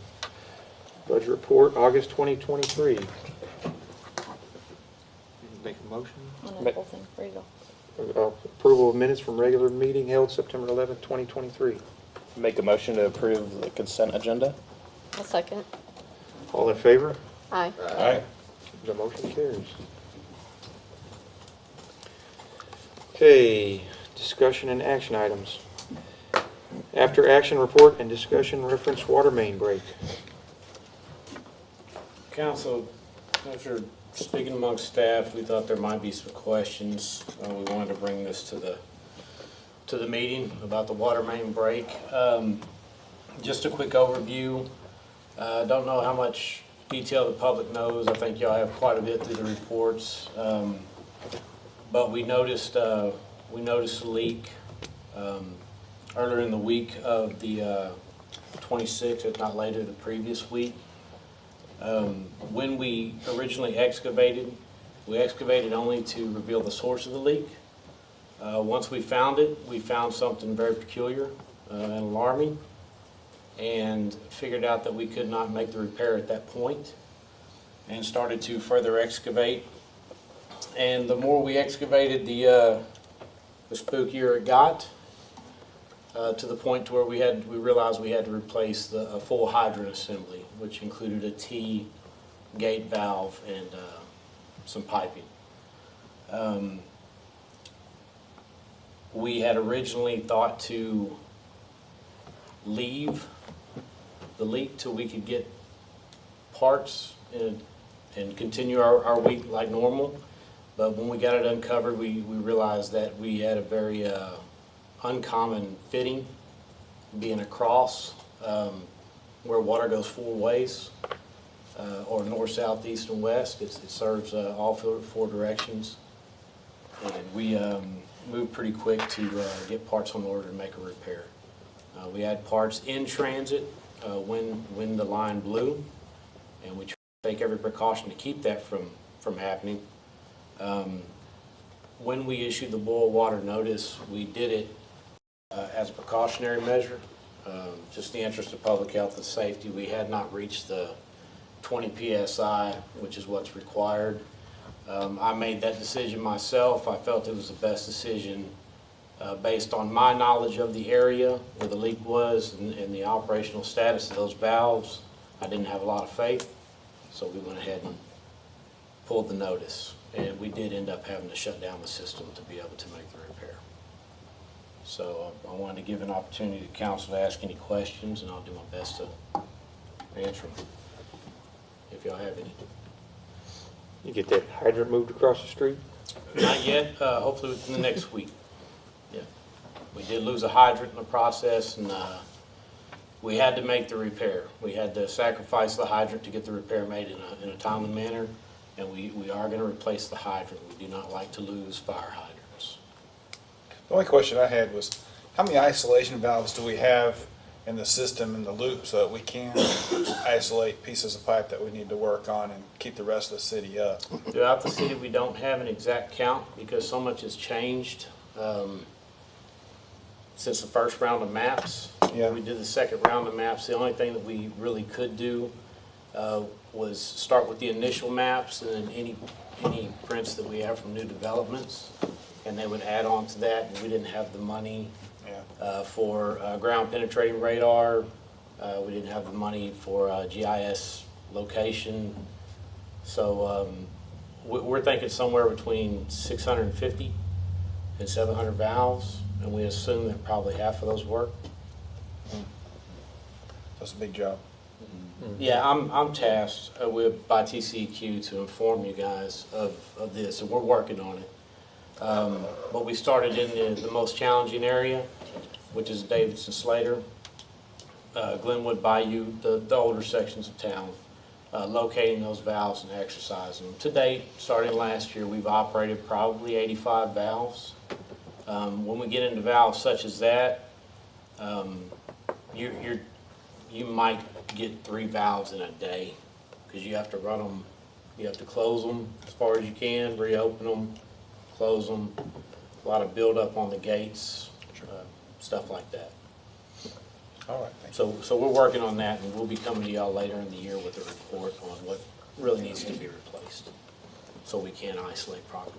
F: Budget report, August 2023. Make a motion.
E: On that whole thing, there you go.
F: Approval of minutes from regular meeting held September 11th, 2023.
D: Make a motion to approve the consent agenda.
A: A second.
F: All in favor?
A: Aye.
H: Aye.
F: The motion carries. Okay, discussion and action items. After action report and discussion reference water main break.
O: Council, after speaking amongst staff, we thought there might be some questions. We wanted to bring this to the meeting about the water main break. Just a quick overview. Don't know how much detail the public knows. I think y'all have quite a bit through the reports. But we noticed a leak earlier in the week of the 26th, if not later, the previous week. When we originally excavated, we excavated only to reveal the source of the leak. Once we found it, we found something very peculiar and alarming, and figured out that we could not make the repair at that point, and started to further excavate. And the more we excavated, the spookier it got, to the point to where we realized we had to replace a full hydrant assembly, which included a T gate valve and some piping. We had originally thought to leave the leak till we could get parts and continue our week like normal. But when we got it uncovered, we realized that we had a very uncommon fitting, being across where water goes four ways, or north, south, east, and west. It serves all four directions. And we moved pretty quick to get parts on order to make a repair. We had parts in transit when the line blew, and we tried to take every precaution to keep that from happening. When we issued the boil water notice, we did it as a precautionary measure, just in the interest of public health and safety. We had not reached the 20 PSI, which is what's required. I made that decision myself. I felt it was the best decision based on my knowledge of the area where the leak was and the operational status of those valves. I didn't have a lot of faith, so we went ahead and pulled the notice. And we did end up having to shut down the system to be able to make the repair. So I wanted to give an opportunity to council to ask any questions, and I'll do my best to answer them, if y'all have any.
F: You get that hydrant moved across the street?
O: Not yet, hopefully within the next week. Yeah, we did lose a hydrant in the process, and we had to make the repair. We had to sacrifice the hydrant to get the repair made in a timely manner, and we are going to replace the hydrant. We do not like to lose fire hydrants.
H: The only question I had was, how many isolation valves do we have in the system, in the loop, so that we can isolate pieces of pipe that we need to work on and keep the rest of the city up?
O: Throughout the city, we don't have an exact count because so much has changed since the first round of maps.
H: Yeah.
O: We did the second round of maps. The only thing that we really could do was start with the initial maps and then any prints that we have from new developments, and they would add on to that. And we didn't have the money for ground penetrating radar. We didn't have the money for GIS location. So we're thinking somewhere between 650 and 700 valves, and we assume that probably half of those work.
H: That's a big job.
O: Yeah, I'm tasked by TCEQ to inform you guys of this, and we're working on it. But we started in the most challenging area, which is Davidson Slater, Glenwood Bayou, the older sections of town. locating those valves and exercising them. To date, starting last year, we've operated probably 85 valves. When we get into valves such as that, you might get 3 valves in a day, because you have to run them, you have to close them as far as you can, reopen them, close them, a lot of buildup on the gates, stuff like that.
D: All right.
O: So we're working on that, and we'll be coming to y'all later in the year with a report on what really needs to be replaced, so we can isolate properly.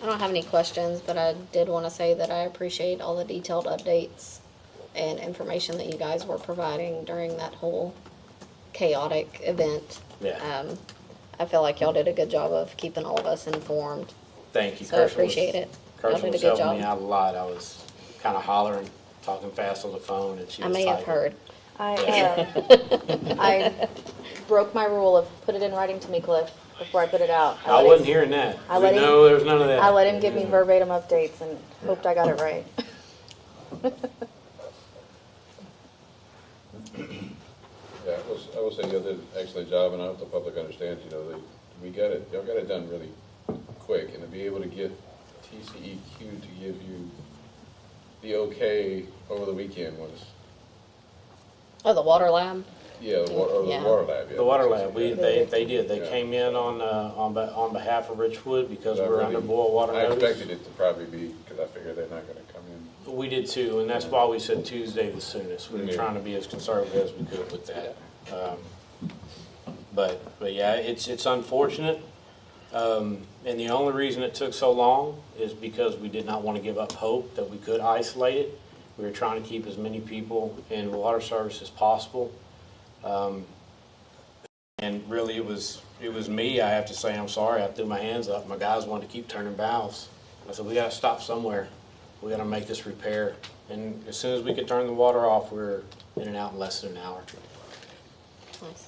A: I don't have any questions, but I did want to say that I appreciate all the detailed updates and information that you guys were providing during that whole chaotic event.
O: Yeah.
A: I feel like y'all did a good job of keeping all of us informed.
O: Thank you.
A: So I appreciate it. Y'all
O: Kirsten
A: did a
O: was
A: good
O: helping
A: job.
O: me out a lot. I was kind of hollering, talking fast on the phone, and she
A: I
O: was
A: may have
O: typing.
A: heard.
E: I broke my rule of put it in writing to me, Cliff, before I put it out.
O: I wasn't hearing that. No, there was none of that.
E: I let him give me verbatim updates and hoped I got it right.
J: Yeah, I will say y'all did an excellent job, and I hope the public understands, y'all got it done really quick, and to be able to get TCEQ to give you the okay over the weekend was,
A: Oh, the water lab?
J: yeah, the water lab. Yeah,
O: The water lab,
J: TCEQ.
O: they did. They
J: Yeah.
O: came in on behalf of Richwood because we're under boil water
J: I
O: notice.
J: expected it to probably be, because I figured they're not gonna come in.
O: We did too, and that's why we said Tuesday the soonest. We were
J: Yeah.
O: trying to be as conservative as we could with that. But yeah, it's unfortunate. And the only reason it took so long is because we did not want to give up hope that we could isolate it. We were trying to keep as many people in water service as possible. And really it was me, I have to say, I'm sorry, I threw my hands up. My guys wanted to keep turning valves. I said, we got to stop somewhere. We got to make this repair. And as soon as we could turn the water off, we were in and out in less than an hour.
A: Nice.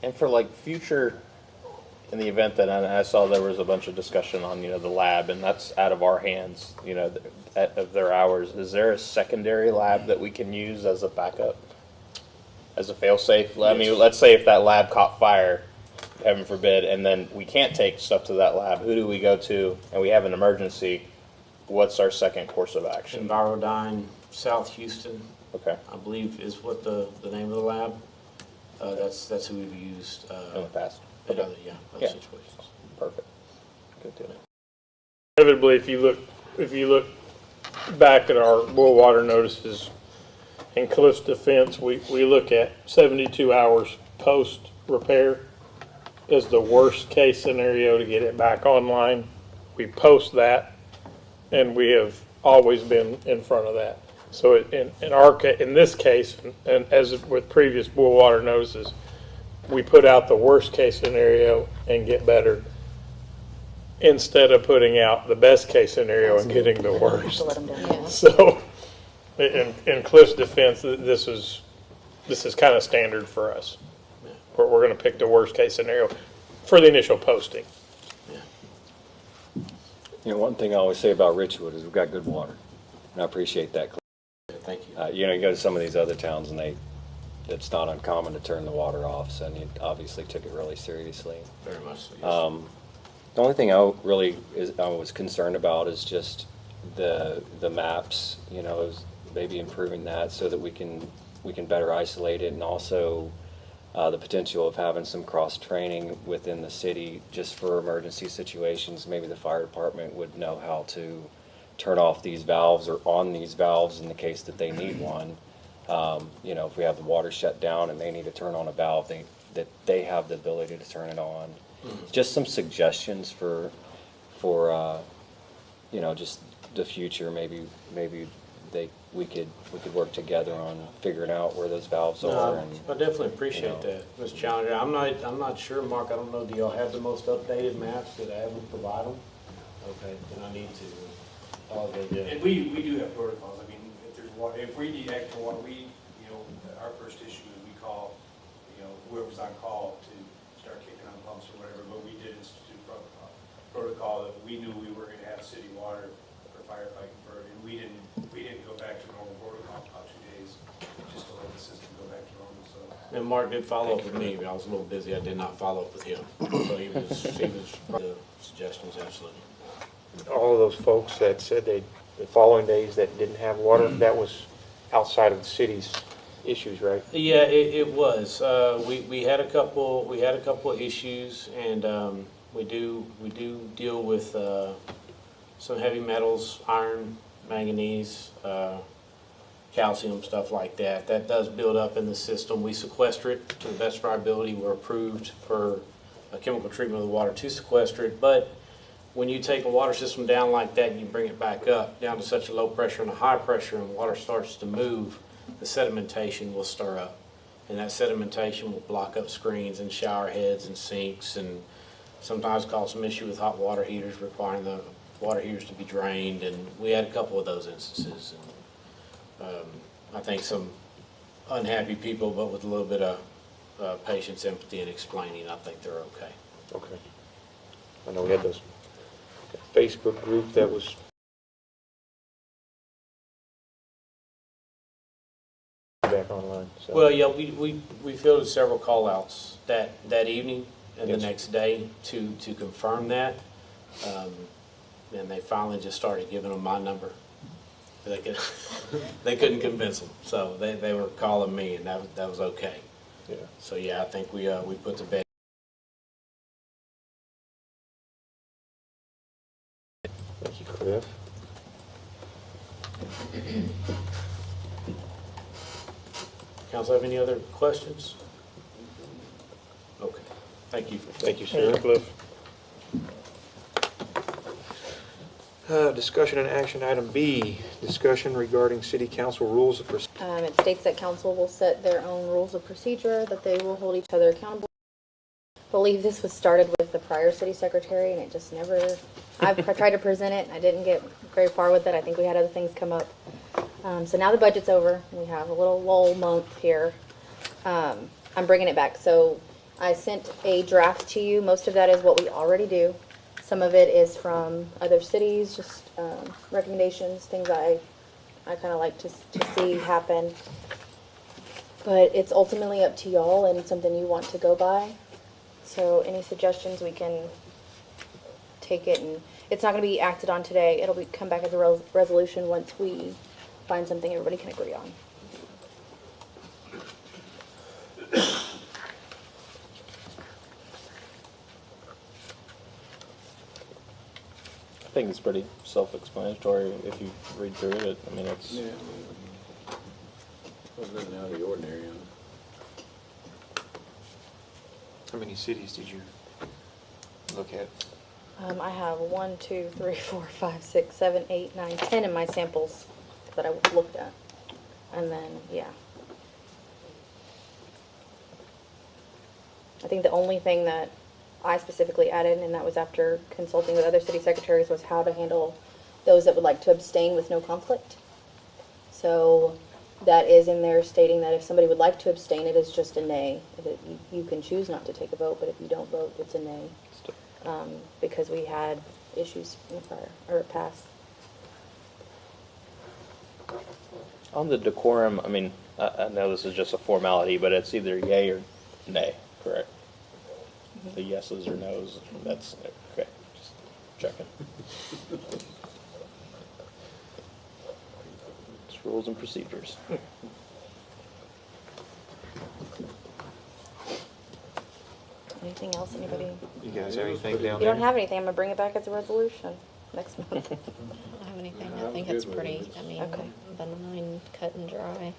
D: And for like future, in the event that I saw there was a bunch of discussion on, the lab, and that's out of our hands, of their hours. Is there a secondary lab that we can use as a backup, as a fail-safe? I mean, let's say if that lab caught fire, heaven forbid, and then we can't take stuff to that lab. Who do we go to? And we have an emergency. What's our second course of action?
O: Envirodyne, South Houston,
D: Okay.
O: I believe is what the name of the lab. That's who we've used
D: In the past.
O: in other situations.
D: Perfect. Good deal.
K: Inevitably, if you look back at our boil water notices, in Cliff's defense, we look at 72 hours post repair as the worst case scenario to get it back online. We post that, and we have always been in front of that. So in this case, and as with previous boil water notices, we put out the worst case scenario and get better, instead of putting out the best case scenario and getting the worst.
A: Yeah.
K: So, in Cliff's defense, this is kind of standard for us. We're going to pick the worst case scenario for the initial posting.
P: One thing I always say about Richwood is we've got good water, and I appreciate that.
O: Thank you.
P: You go to some of these other towns, and it's not uncommon to turn the water off, so you obviously took it really seriously.
O: Very much so, yes.
P: The only thing I was concerned about is just the maps, is maybe improving that so that we can better isolate it, and also the potential of having some cross-training within the city just for emergency situations. Maybe the fire department would know how to turn off these valves or on these valves in the case that they need one. If we have the water shut down and they need to turn on a valve, that they have the ability to turn it on. Just some suggestions for just the future. Maybe we could work together on figuring out where those valves are. And,
O: I definitely appreciate that, Ms. Challenger. I'm not sure, Mark. I don't know. Do y'all have the most updated maps? Did I ever provide them? Okay, then I need to.
Q: And we do have protocols. I mean, if we deact for water, our first issue is we call, whoever's on call to start kicking on pumps or whatever. But we did institute protocol that we knew we were going to have city water for firefighting for, and we didn't go back to normal protocol about 2 days just to let the system go
O: And Mark did follow up with me, but I was a little busy. I did not follow up with him. So he was the suggestions, absolutely.
F: All of those folks that said the following days that didn't have water, that was outside of the city's issues, right?
O: Yeah, it was. We had a couple of issues, and we do deal with some heavy metals, iron, manganese, calcium, stuff like that. That does build up in the system. We sequester it to the best of our ability. We're approved for a chemical treatment of the water to sequester it, but when you take a water system down like that and you bring it back up, down to such a low pressure and a high pressure, and water starts to move, the sedimentation will stir up. And that sedimentation will block up screens and shower heads and sinks, and sometimes cause some issue with hot water heaters requiring the water heaters to be drained. And we had a couple of those instances. And, I think some unhappy people, but with a little bit of patience, empathy, and explaining, I think they're okay.
F: Okay. I know we had those Facebook group that was back online. So.
O: Well, yeah, we fielded several call-outs that evening and
F: Yes.
O: the next day to confirm that. And they finally just started giving them my number. They couldn't convince them, so they were calling me, and that was okay.
F: Yeah.
O: So yeah, I think we put to bed.
F: Thank you, Cliff.
O: Council have any other questions? Okay, thank you.
F: Thank you, sir. Cliff. Discussion and action item B, discussion regarding city council rules of procedure.
E: It states that council will set their own rules of procedure, that they will hold each other accountable. I believe this was started with the prior city secretary, and it just never, I've tried to present it, and I didn't get very far with it. I think we had other things come up. So now the budget's over. We have a little lull month here. I'm bringing it back. So I sent a draft to you. Most of that is what we already do. Some of it is from other cities, just recommendations, things I kind of like to see happen. But it's ultimately up to y'all and something you want to go by. So any suggestions, we can take it, and it's not going to be acted on today. It'll come back as a resolution once we find something everybody can agree on.
D: I think it's pretty self-explanatory if you read through it. I mean, it's...
J: Yeah. Wasn't nothing out of the ordinary on it.
F: How many cities did you look at?
E: I have 1, 2, 3, 4, 5, 6, 7, 8, 9, 10 in my samples that I looked at. And then, yeah. I think the only thing that I specifically added, and that was after consulting with other city secretaries, was how to handle those that would like to abstain with no conflict. So that is in there stating that if somebody would like to abstain, it is just a nay. You can choose not to take a vote, but if you don't vote, it's a nay. Because we had issues in the prior, or past.
D: On the decorum, I mean, I know this is just a formality, but it's either yay or nay, correct? Mm-hmm. The yeses or nos, that's, okay, just checking. It's rules and procedures.
E: Anything else, anybody?
F: You guys have anything down
E: You
F: there?
E: don't have anything, I'm gonna bring it back as a resolution next month.
A: I don't have anything. I think it's pretty, I mean,
E: Okay.
A: benign, cut and dry.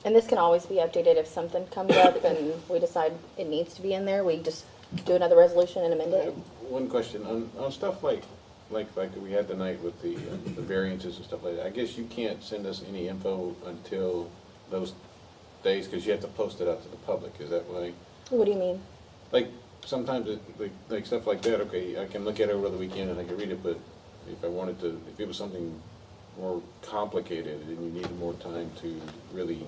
E: And this can always be updated if something comes up and we decide it needs to be in there, we just do another resolution and amend
J: I
E: it.
J: have one question on stuff like we had tonight with the variances and stuff like that. I guess you can't send us any info until those days because you have to post it out to the public. Is that why?
E: What do you mean?
J: Like sometimes like stuff like that. Okay, I can look at it over the weekend and I can read it, but if I wanted to, if it was something more complicated and you needed more time to really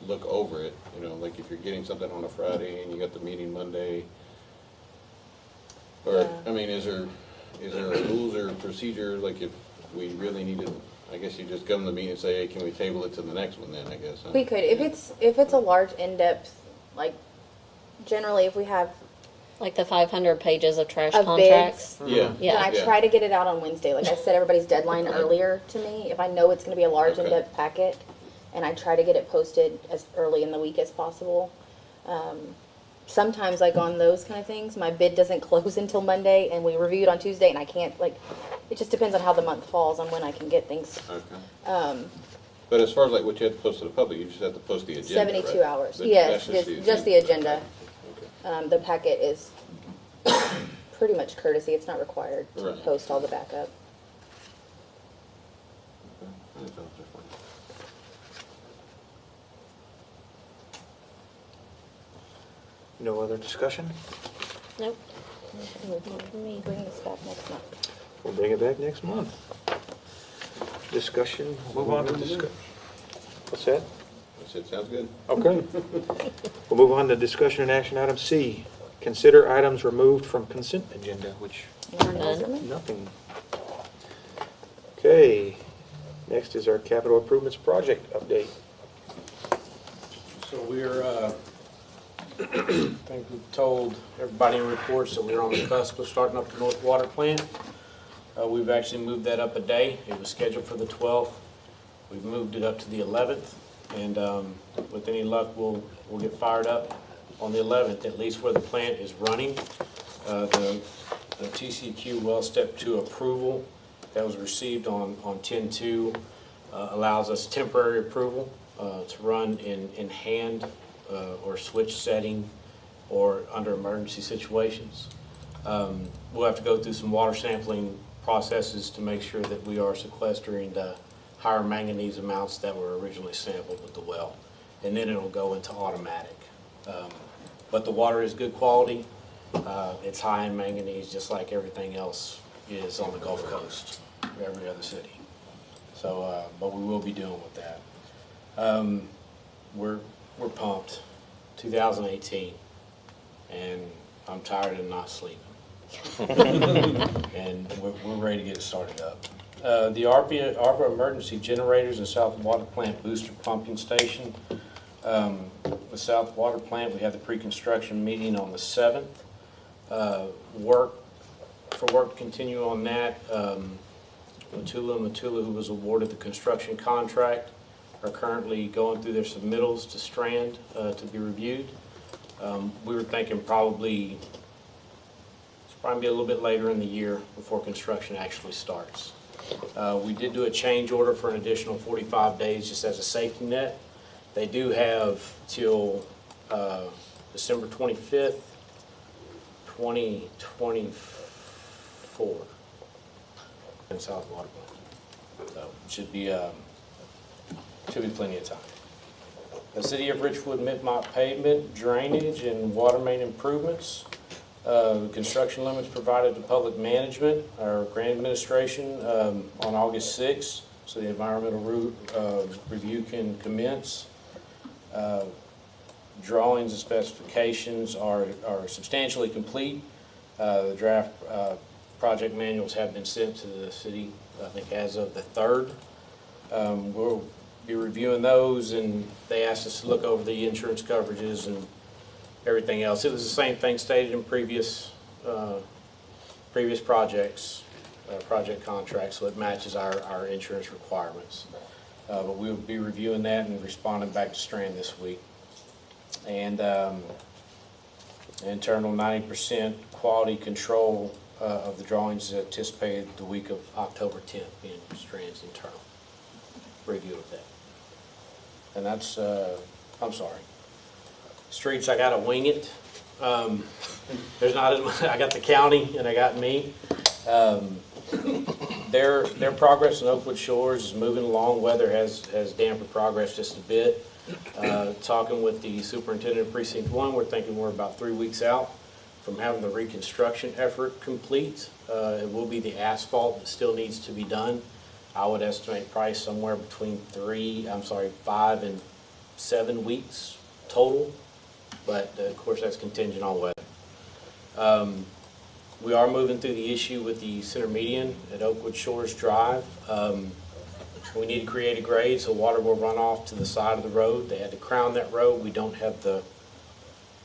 J: look over it, you know, like if you're getting something on a Friday and you got the meeting Monday, or
E: Yeah.
J: I mean, is there a rules or procedure, like if we really needed I guess you just come to the meeting and say, hey, can we table it to the next one then, I guess, huh?
E: We could, if it's a large in-depth, like, generally if we have
A: Like the 500 pages of trash
E: Of
A: contracts.
J: Yeah.
A: Yeah.
E: then I try to get it out on Wednesday. Like I set everybody's deadline earlier to me. If I know it's gonna be a large
J: Okay.
E: in-depth packet, and I try to get it posted as early in the week as possible. Sometimes like on those kind of things, my bid doesn't close until Monday and we review it on Tuesday and I can't, like, it just depends on how the month falls on when I can get things.
J: Okay. But as far as like what you have to post to the public, you just have to post the agenda,
E: 72
J: right?
E: hours.
J: But
E: Yes,
J: that's
E: just the agenda.
J: Okay.
E: The packet is pretty much courtesy. It's not required to
J: Right.
E: post all the backup.
J: That sounds different.
F: No other discussion?
A: Nope.
E: Me bring this back next month.
F: We'll bring it back next month. Discussion, move on to discuss. What's that?
J: That's it, sounds good.
F: Okay. We'll move on to discussion and action item C. Consider items removed from consent agenda, which, nothing. Okay, next is our capital improvements project update.
O: So we're, I think we've told everybody in reports that we're on the cusp of starting up the North Water Plant. We've actually moved that up a day. It was scheduled for the 12th. We've moved it up to the 11th, and with any luck, we'll get fired up on the 11th, at least where the plant is running. The TCQ well step 2 approval that was received on 10/2 allows us temporary approval to run in hand or switch setting or under emergency situations. We'll have to go through some water sampling processes to make sure that we are sequestering the higher manganese amounts that were originally sampled with the well. And then it'll go into automatic. But the water is good quality. It's high in manganese, just like everything else is on the Gulf Coast, every other city. So, but we will be dealing with that. We're pumped. 2018, and I'm tired of not sleeping. And we're ready to get it started up. The ARPA emergency generators and South Water Plant booster pumping station. The South Water Plant, we had the pre-construction meeting on the 7th. Work to continue on that. Matula, who was awarded the construction contract, are currently going through their submittals to Strand to be reviewed. We were thinking probably be a little bit later in the year before construction actually starts. We did do a change order for an additional 45 days just as a safety net. They do have till December 25th, 2024 in South Water Plant. So should be plenty of time. The City of Richwood Mid-Mont pavement, drainage, and water main improvements. Construction limits provided to public management, our grant administration, on August 6th, so the environmental review can commence. Drawings and specifications are substantially complete. The draft project manuals have been sent to the city, I think, as of the 3rd. We'll be reviewing those, and they asked us to look over the insurance coverages and everything else. It was the same thing stated in previous projects, project contracts, so it matches our insurance requirements. But we'll be reviewing that and responding back to Strand this week. And internal 90% quality control of the drawings is anticipated the week of October 10th, being Strand's internal review of that. And that's, I'm sorry. Streets, I gotta wing it. There's not as much, I got the county and I got me. Their progress in Oakwood Shores is moving along. Weather has dampened progress just a bit. Talking with the superintendent of Precinct 1, we're thinking we're about 3 weeks out from having the reconstruction effort complete. It will be the asphalt that still needs to be done. I would estimate probably somewhere between 5 and 7 weeks total. But of course that's contingent on weather. We are moving through the issue with the center median at Oakwood Shores Drive. We need to create a grade so water will run off to the side of the road. They had to crown that road. We don't have the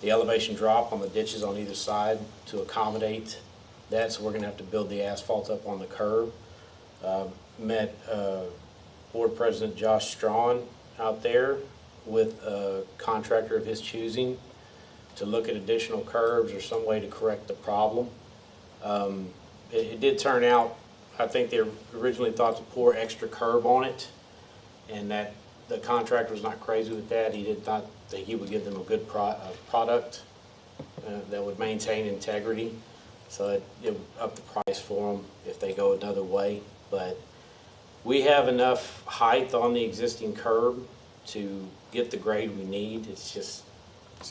O: elevation drop on the ditches on either side to accommodate that, so we're gonna have to build the asphalt up on the curb. Met Board President Josh Strawn out there with a contractor of his choosing to look at additional curbs or some way to correct the problem. It did turn out, I think they originally thought to pour extra curb on it, and that the contractor was not crazy with that. He did not think he would give them a good product that would maintain integrity. So it would up the price for them if they go another way. But we have enough height on the existing curb to get the grade we need. It's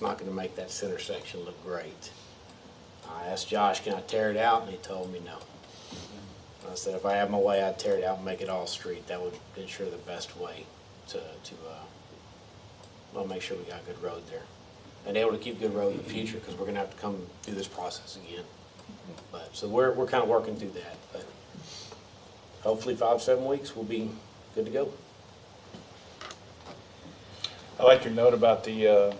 O: not going to make that center section look great. I asked Josh, can I tear it out? And he told me no. I said, if I had my way, I'd tear it out and make it all street. That would ensure the best way to make sure we got good road there. And able to keep good road in the future, because we're going to have to come through this process again. But so we're kind of working through that. But hopefully 5-7 weeks we'll be good to go.
H: I like your note about the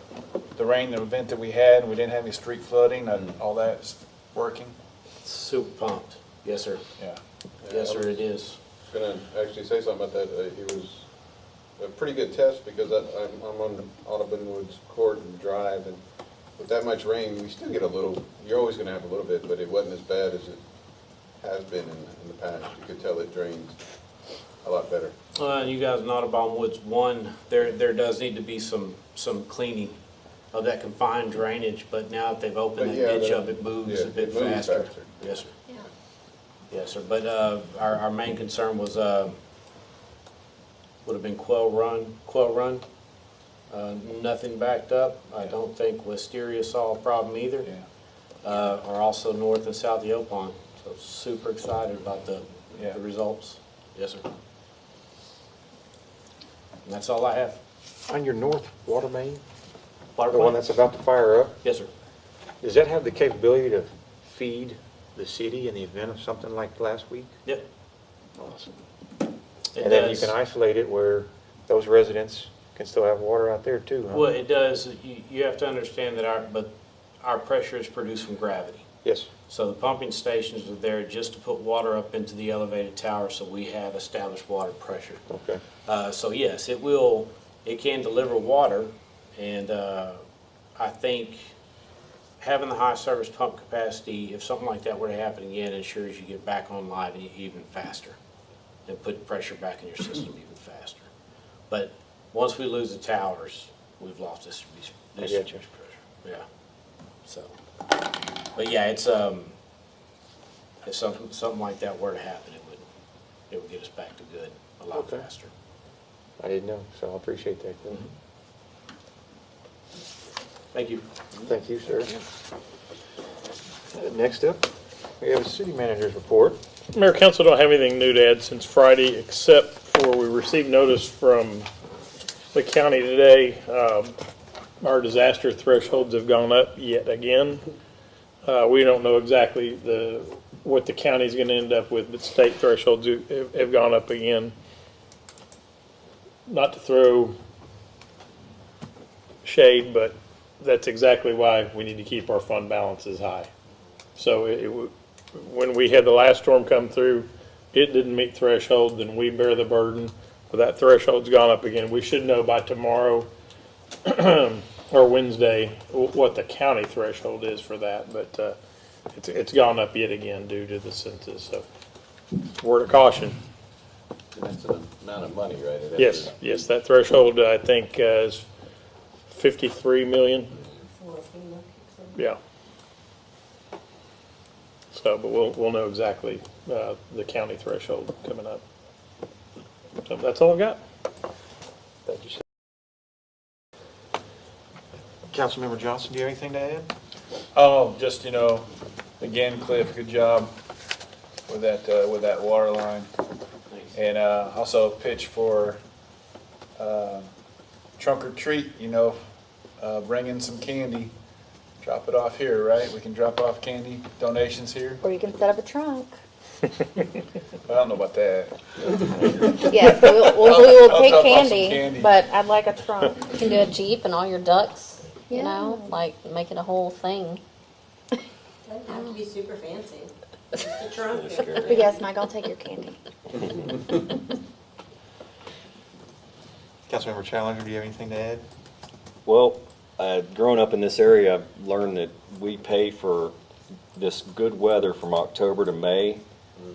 H: rain event that we had. We didn't have any street flooding, and all that's working.
O: Super pumped. Yes, sir.
H: Yeah.
O: Yes, sir, it is.
J: I was going to actually say something about that. It was a pretty good test because I'm on Audubon Woods Court and Drive, and with that much rain, we still get a little. You're always going to have a little bit, but it wasn't as bad as it has been in the past. You could tell it drained a lot better.
O: You guys in Audubon Woods 1, there does need to be some cleaning of that confined drainage, but now that they've opened that ditch up, it moves a bit faster. Yes, sir.
J: Yeah.
O: Yes, sir. But our main concern was would have been Quail Run. Nothing backed up. I don't think Wisteria saw a problem either. Or also north and south of Yopon. So super excited about the results. Yes, sir. And that's all I have.
F: On your north water main,
O: Water
F: the one
O: plant?
F: that's about to fire up,
O: Yes, sir.
F: does that have the capability to feed the city in the event of something like last week?
O: Yep.
F: Awesome.
O: It
F: And then you
O: does.
F: can isolate it where those residents can still have water out there too, huh?
O: Well, it does. You have to understand that our pressure is produced from gravity.
F: Yes.
O: So the pumping stations are there just to put water up into the elevated tower, so we have established water pressure.
F: Okay.
O: So yes, it can deliver water, and I think having the high service pump capacity, if something like that were to happen again, ensures you get back online even faster and put pressure back in your system even faster. But once we lose the towers, we've lost distribution pressure. Yeah. So, but yeah, it's if something like that were to happen, it would get us back to good a lot faster.
F: I didn't know, so I appreciate that.
O: Thank you.
F: Thank you, sir. Next up, we have a city manager's report.
K: Mayor, Council don't have anything new to add since Friday, except for we received notice from the county today. Our disaster thresholds have gone up yet again. We don't know exactly what the county's going to end up with, but state thresholds have gone up again. Not to throw shade, but that's exactly why we need to keep our fund balances high. So when we had the last storm come through, it didn't meet threshold, then we bear the burden. But that threshold's gone up again. We should know by tomorrow or Wednesday what the county threshold is for that, but it's gone up yet again due to the census. So word of caution.
J: And that's an amount of money, right?
K: Yes, that threshold I think is 53 million. Yeah. So, but we'll know exactly the county threshold coming up. So that's all I got.
F: Thank you, sir. Councilmember Johnson, do you have anything to add?
H: Oh, just, again, Cliff, good job with that water line. And also pitch for trunk or treat, bring in some candy, drop it off here, right? We can drop off candy donations here.
E: Or you can set up a trunk.
H: I don't know about that.
E: Yes, we will
H: I'll
E: take
H: drop off some
E: candy,
H: candy.
E: but I'd like a trunk.
A: You can do a Jeep and all your ducks, you
E: Yeah.
A: know, like make it a whole thing.
B: Doesn't have to be super fancy. Just a trunk.
E: But yes, Mike, I'll take your candy.
F: Councilmember Challenger, do you have anything to add?
P: Well, growing up in this area, I've learned that we pay for this good weather from October to May,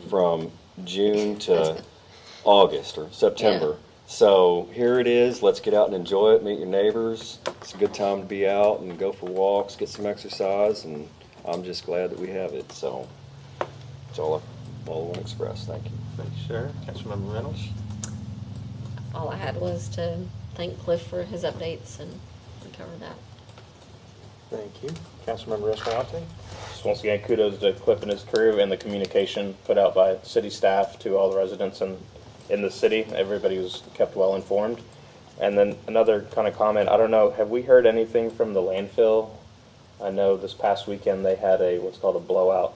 P: from June to August or September. So here it is. Let's get out and enjoy it, meet your neighbors. It's a good time to be out and go for walks, get some exercise, and I'm just glad that we have it. So that's all I want to express. Thank you.
F: Thank you, sir. Councilmember Reynolds?
A: All I had was to thank Cliff for his updates and we covered that.
F: Thank you. Councilmember Escalante?
D: Just once again, kudos to Cliff and his crew and the communication put out by city staff to all the residents in the city. Everybody was kept well informed. And then another kind of comment, I don't know, have we heard anything from the landfill? I know this past weekend they had what's called a blowout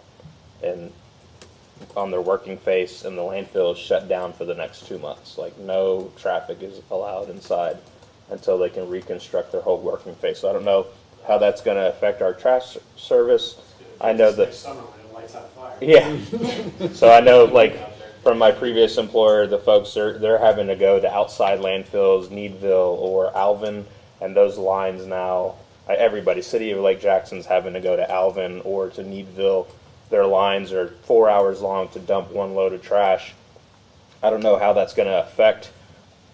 D: on their working face, and the landfill is shut down for the next 2 months. Like, no traffic is allowed inside until they can reconstruct their whole working face. So I don't know how that's going to affect our trash service. I know that.
Q: Summer when it lights on fire.
D: Yeah. So I know, like, from my previous employer, the folks they're having to go to outside landfills, Needville or Alvin, and those lines now. Everybody, City of Lake Jackson's having to go to Alvin or to Needville. Their lines are 4 hours long to dump one load of trash. I don't know how that's going to affect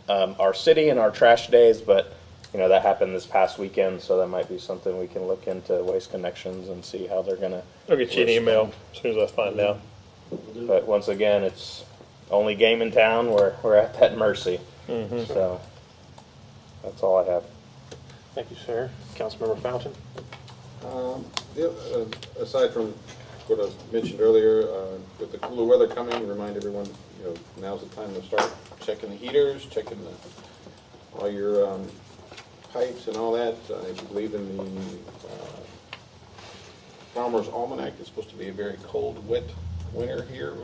D: our city and our trash days, but you know that happened this past weekend, so that might be something we can look into Waste Connections and see how they're going to.
K: I'll get you an email as soon as I find out.
D: But once again, it's only game in town. We're at that mercy.
K: Mm-hmm.
D: So that's all I have.
F: Thank you, sir. Councilmember Fountain?
J: Aside from what I mentioned earlier, with the cooler weather coming, remind everyone, now's the time to start checking the heaters, checking all your pipes and all that. If you believe in the Farmer's Almanac, it's supposed to be a very cold, wet winter here.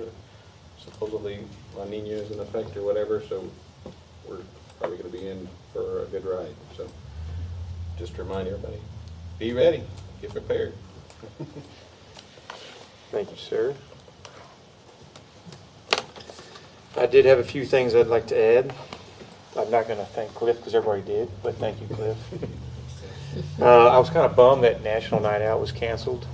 J: Supposedly La Nina is in effect or whatever, so we're probably going to be in for a good ride. So just to remind everybody, be ready, get prepared.
F: Thank you, sir. I did have a few things I'd like to add. I'm not going to thank Cliff because everybody did, but thank you, Cliff. I was kind of bummed that National Night Out was canceled,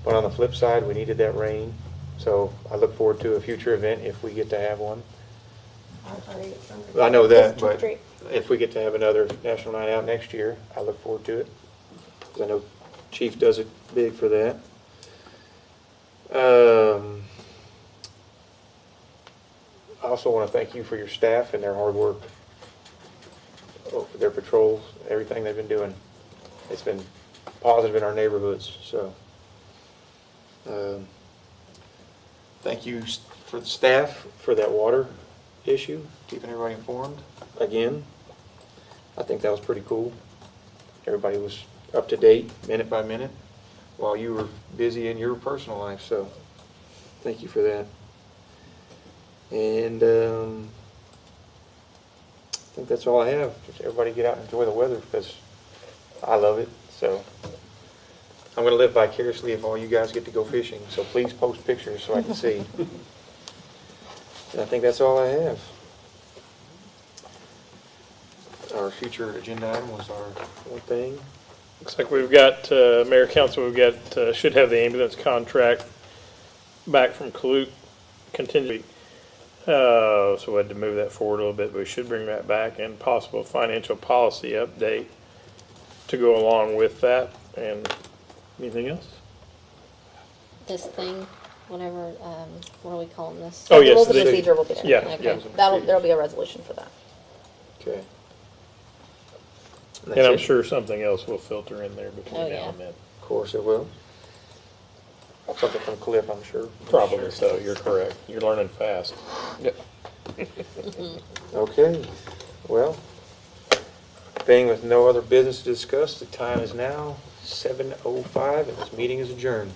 F: but on the flip side, we needed that rain. So I look forward to a future event if we get to have one. I know that, but if we get to have another National Night Out next year, I look forward to it. I know Chief does it big for that. I also want to thank you for your staff and their hard work, for their patrols, everything they've been doing. It's been positive in our neighborhoods. So thank you for the staff for that water issue, keeping everybody informed. Again, I think that was pretty cool. Everybody was up to date, minute by minute, while you were busy in your personal life. So thank you for that. And I think that's all I have. Just everybody get out and enjoy the weather because I love it. So I'm going to live vicariously if all you guys get to go fishing. So please post pictures so I can see. And I think that's all I have. Our future agenda item was our one thing.
K: Looks like we've got, Mayor Council, we've got, should have the ambulance contract back from Kaluk contingency. So we had to move that forward a little bit, but we should bring that back, and possible financial policy update to go along with that. And anything else?
A: This thing, whatever, what are we calling this?
K: Oh, yes.
E: Rules of procedure will be there.
K: Yeah.
A: Okay.
K: Yeah.
E: There'll be a resolution for that.
F: Okay.
K: And I'm sure something else will filter in there between now and then.
F: Of course it will. Something from Cliff, I'm sure.
K: Probably so, you're correct. You're learning fast.
D: Yep.
F: Okay, well, being with no other business to discuss, the time is now 7:05 and this meeting is adjourned.